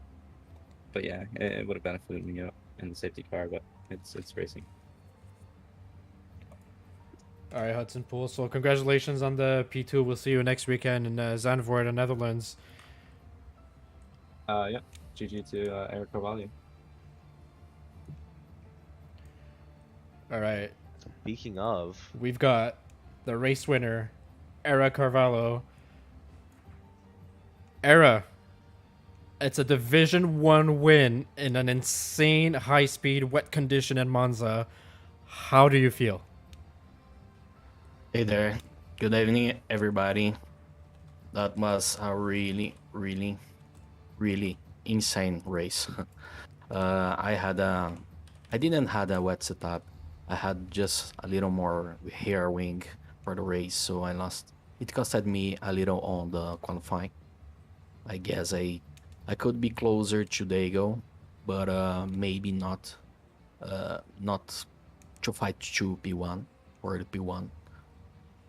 but yeah, it would have benefited me out in the safety car, but it's racing. All right, Hudson Pool. So congratulations on the P2. We'll see you next weekend in Zandvoort, the Netherlands. Yeah, GG to Eric Carvalho. All right, Speaking of, we've got the race winner, Era Carvalho. Era, it's a Division 1 win in an insane high-speed wet condition in Monza. How do you feel? Hey there. Good evening, everybody. That was a really, really, really insane race. I didn't had a wet setup. I had just a little more hair wing for the race, so I lost. It costed me a little on the qualifying. I guess I could be closer to Dago, but maybe not to fight to P1 or the P1.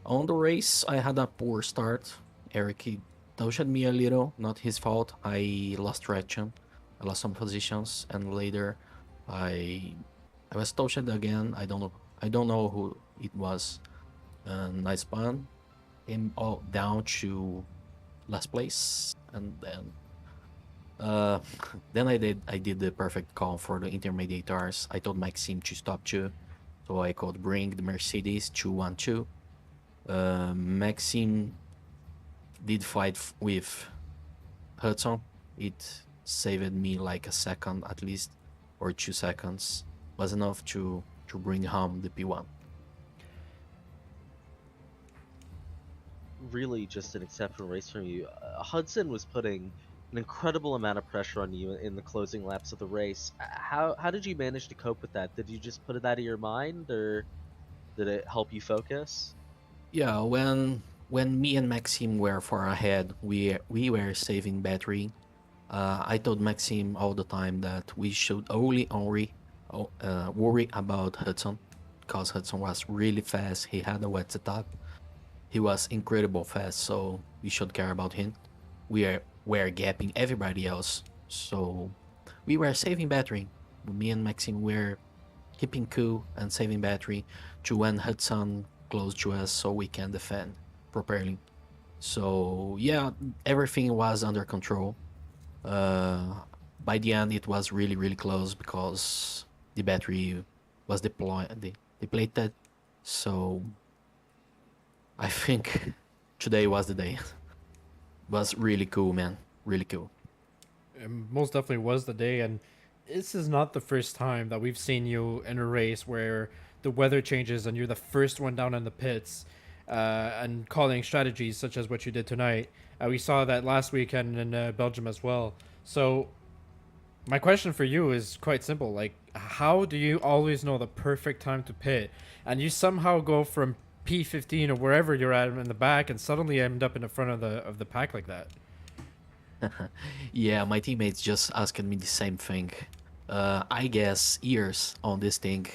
On the race, I had a poor start. Eric he touched me a little, not his fault. I lost traction, I lost some positions, and later I I was touched again. I don't know who it was. And I spun him all down to last place, and then uh then I did the perfect call for the intermediators. I told Maxime to stop too, so I could bring the Mercedes to 1-2. Maxime did fight with Hudson. It saved me like a second at least, or 2 seconds. Was enough to bring home the P1. really just an exceptional race from you. Hudson was putting an incredible amount of pressure on you in the closing laps of the race. How did you manage to cope with that? Did you just put it out of your mind, or did it help you focus? Yeah, when me and Maxime were far ahead, we were saving battery. I told Maxime all the time that we should worry about Hudson, because Hudson was really fast. He had a wet setup. He was incredible fast, so we should care about him. Were gapping everybody else, so we were saving battery. Me and Maxime were keeping cool and saving battery to when Hudson close to us, so we can defend properly. So yeah, everything was under control. Uh, by the end, it was really really close because the battery was depleted. So I think today was the day. Was really cool, man. Really cool. It most definitely was the day, and this is not the first time that we've seen you in a race where the weather changes and you're the first one down in the pits, and calling strategies such as what you did tonight. We saw that last weekend in Belgium as well. So my question for you is quite simple. Like, how do you always know the perfect time to pit, and you somehow go from P15 or wherever you're at in the back and suddenly end up in the front of the pack like that? Yeah, my teammates just asking me the same thing. I guess years on this thing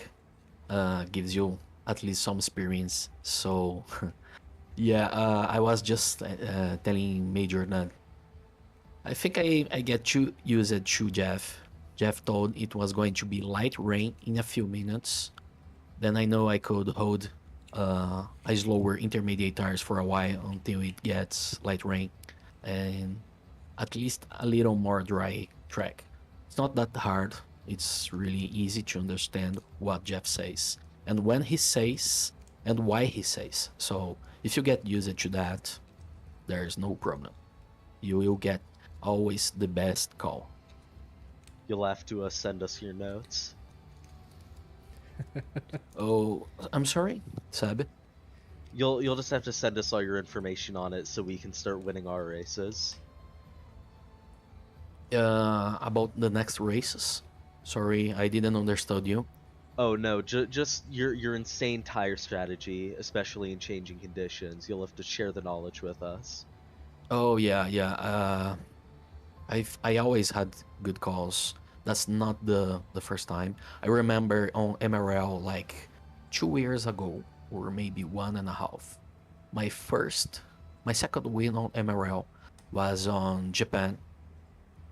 gives you at least some experience. So yeah, I was just telling Major that I think I get to use it to Jeff. Jeff told it was going to be light rain in a few minutes. Then I know I could hold a slower intermediate tires for a while until it gets light rain and at least a little more dry track. It's not that hard. It's really easy to understand what Jeff says and when he says and why he says. So if you get used to that, there's no problem. You will get always the best call. You'll have to send us your notes. Oh, I'm sorry, Seb. You'll just have to send us all your information on it so we can start winning our races. About the next races. Sorry, I didn't understand you. Oh no, just your insane tire strategy, especially in changing conditions. You'll have to share the knowledge with us. Oh yeah, yeah. I always had good calls. That's not the first time. I remember on MRL like 2 years ago, or maybe one and a half. My second win on MRL. was on Japan.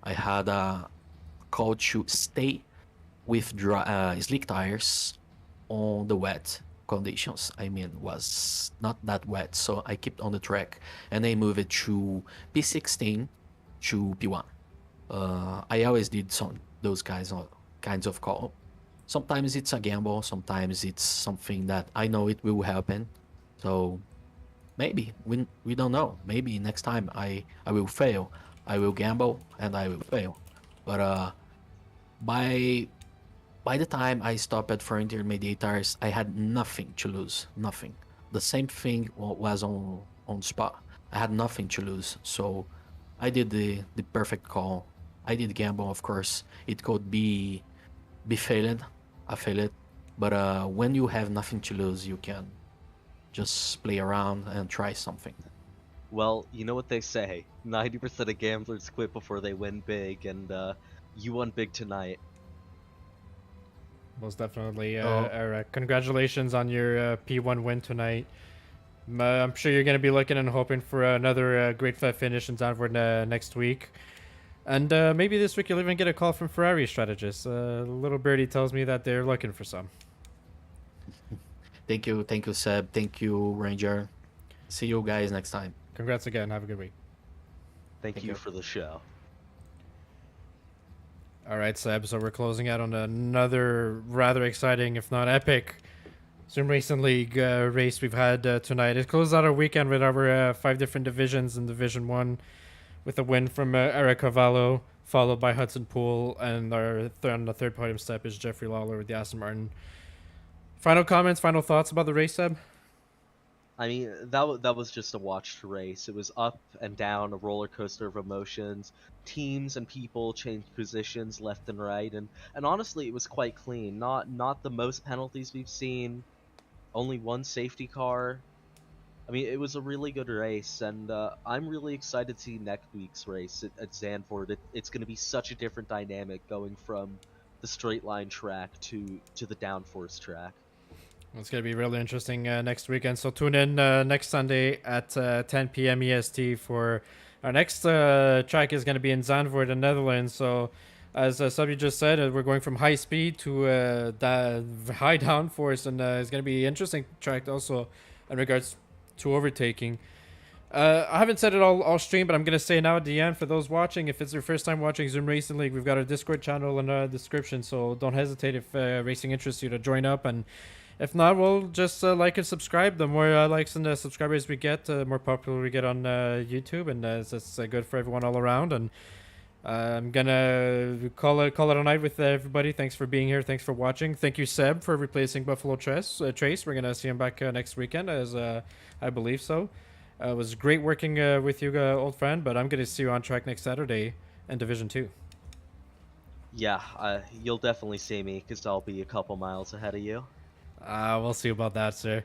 I had a call to stay with slick tires on the wet conditions. I mean, was not that wet, so I kept on the track and I moved it to P16 to P1. I always did those kinds of call. Sometimes it's a gamble, sometimes it's something that I know it will happen. So maybe we don't know. Maybe next time I will fail. I will gamble and I will fail. But by by the time I stopped for intermediate tires, I had nothing to lose. Nothing. The same thing was on Spa. I had nothing to lose. So I did the perfect call. I did gamble, of course. It could be failed. I failed. But when you have nothing to lose, you can just play around and try something. Well, you know what they say. 90% of gamblers quit before they win big, and you won big tonight. Most definitely. Oh. Eric, congratulations on your P1 win tonight. I'm sure you're going to be looking and hoping for another great finish in Zandvoort next week. And maybe this week you'll even get a call from Ferrari strategists. Little birdie tells me that they're looking for some. Thank you, Seb. Thank you, Ranger. See you guys next time. Congrats again. Have a good week. Thank you you. for the show. All right, Seb. So we're closing out on another rather exciting, if not epic, Zoom Racing League race we've had tonight. It closed out our weekend with our 5 different divisions in Division 1 with a win from Eric Cavallo, followed by Hudson Poole, and on the third podium step is Jeffrey Lawler with the Aston Martin. Final comments, final thoughts about the race, Seb? I mean, that was just a watched race. It was up and down, a roller coaster of emotions. Teams and people changed positions left and right, and honestly, it was quite clean. Not the most penalties we've seen. Only one safety car. I mean, it was a really good race, and I'm really excited to see next week's race at Zandvoort. It's going to be such a different dynamic going from the straight line track to the downforce track. It's going to be really interesting next weekend. So tune in next Sunday at 10 p.m. EST for our next track is going to be in Zandvoort, the Netherlands. So as Sabi just said, we're going from high speed to high downforce, and it's going to be interesting track also in regards to overtaking. I haven't said it all stream, but I'm going to say now at the end for those watching, if it's your first time watching Zoom Racing League, we've got a Discord channel in the description, so don't hesitate if racing interests you to join up. And if not, we'll just like and subscribe. The more likes and subscribers we get, the more popular we get on YouTube, and it's good for everyone all around. And I'm gonna call it a night with everybody. Thanks for being here. Thanks for watching. Thank you, Seb, for replacing Buffalo Trace. We're gonna see him back next weekend, as I believe so. It was great working with you, old friend. But I'm gonna see you on track next Saturday in Division 2. Yeah, you'll definitely see me because I'll be a couple miles ahead of you. We'll see about that, sir.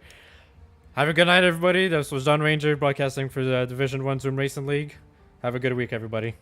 Have a good night, everybody. This was John Ranger broadcasting for the Division 1 Zoom Racing League. Have a good week, everybody.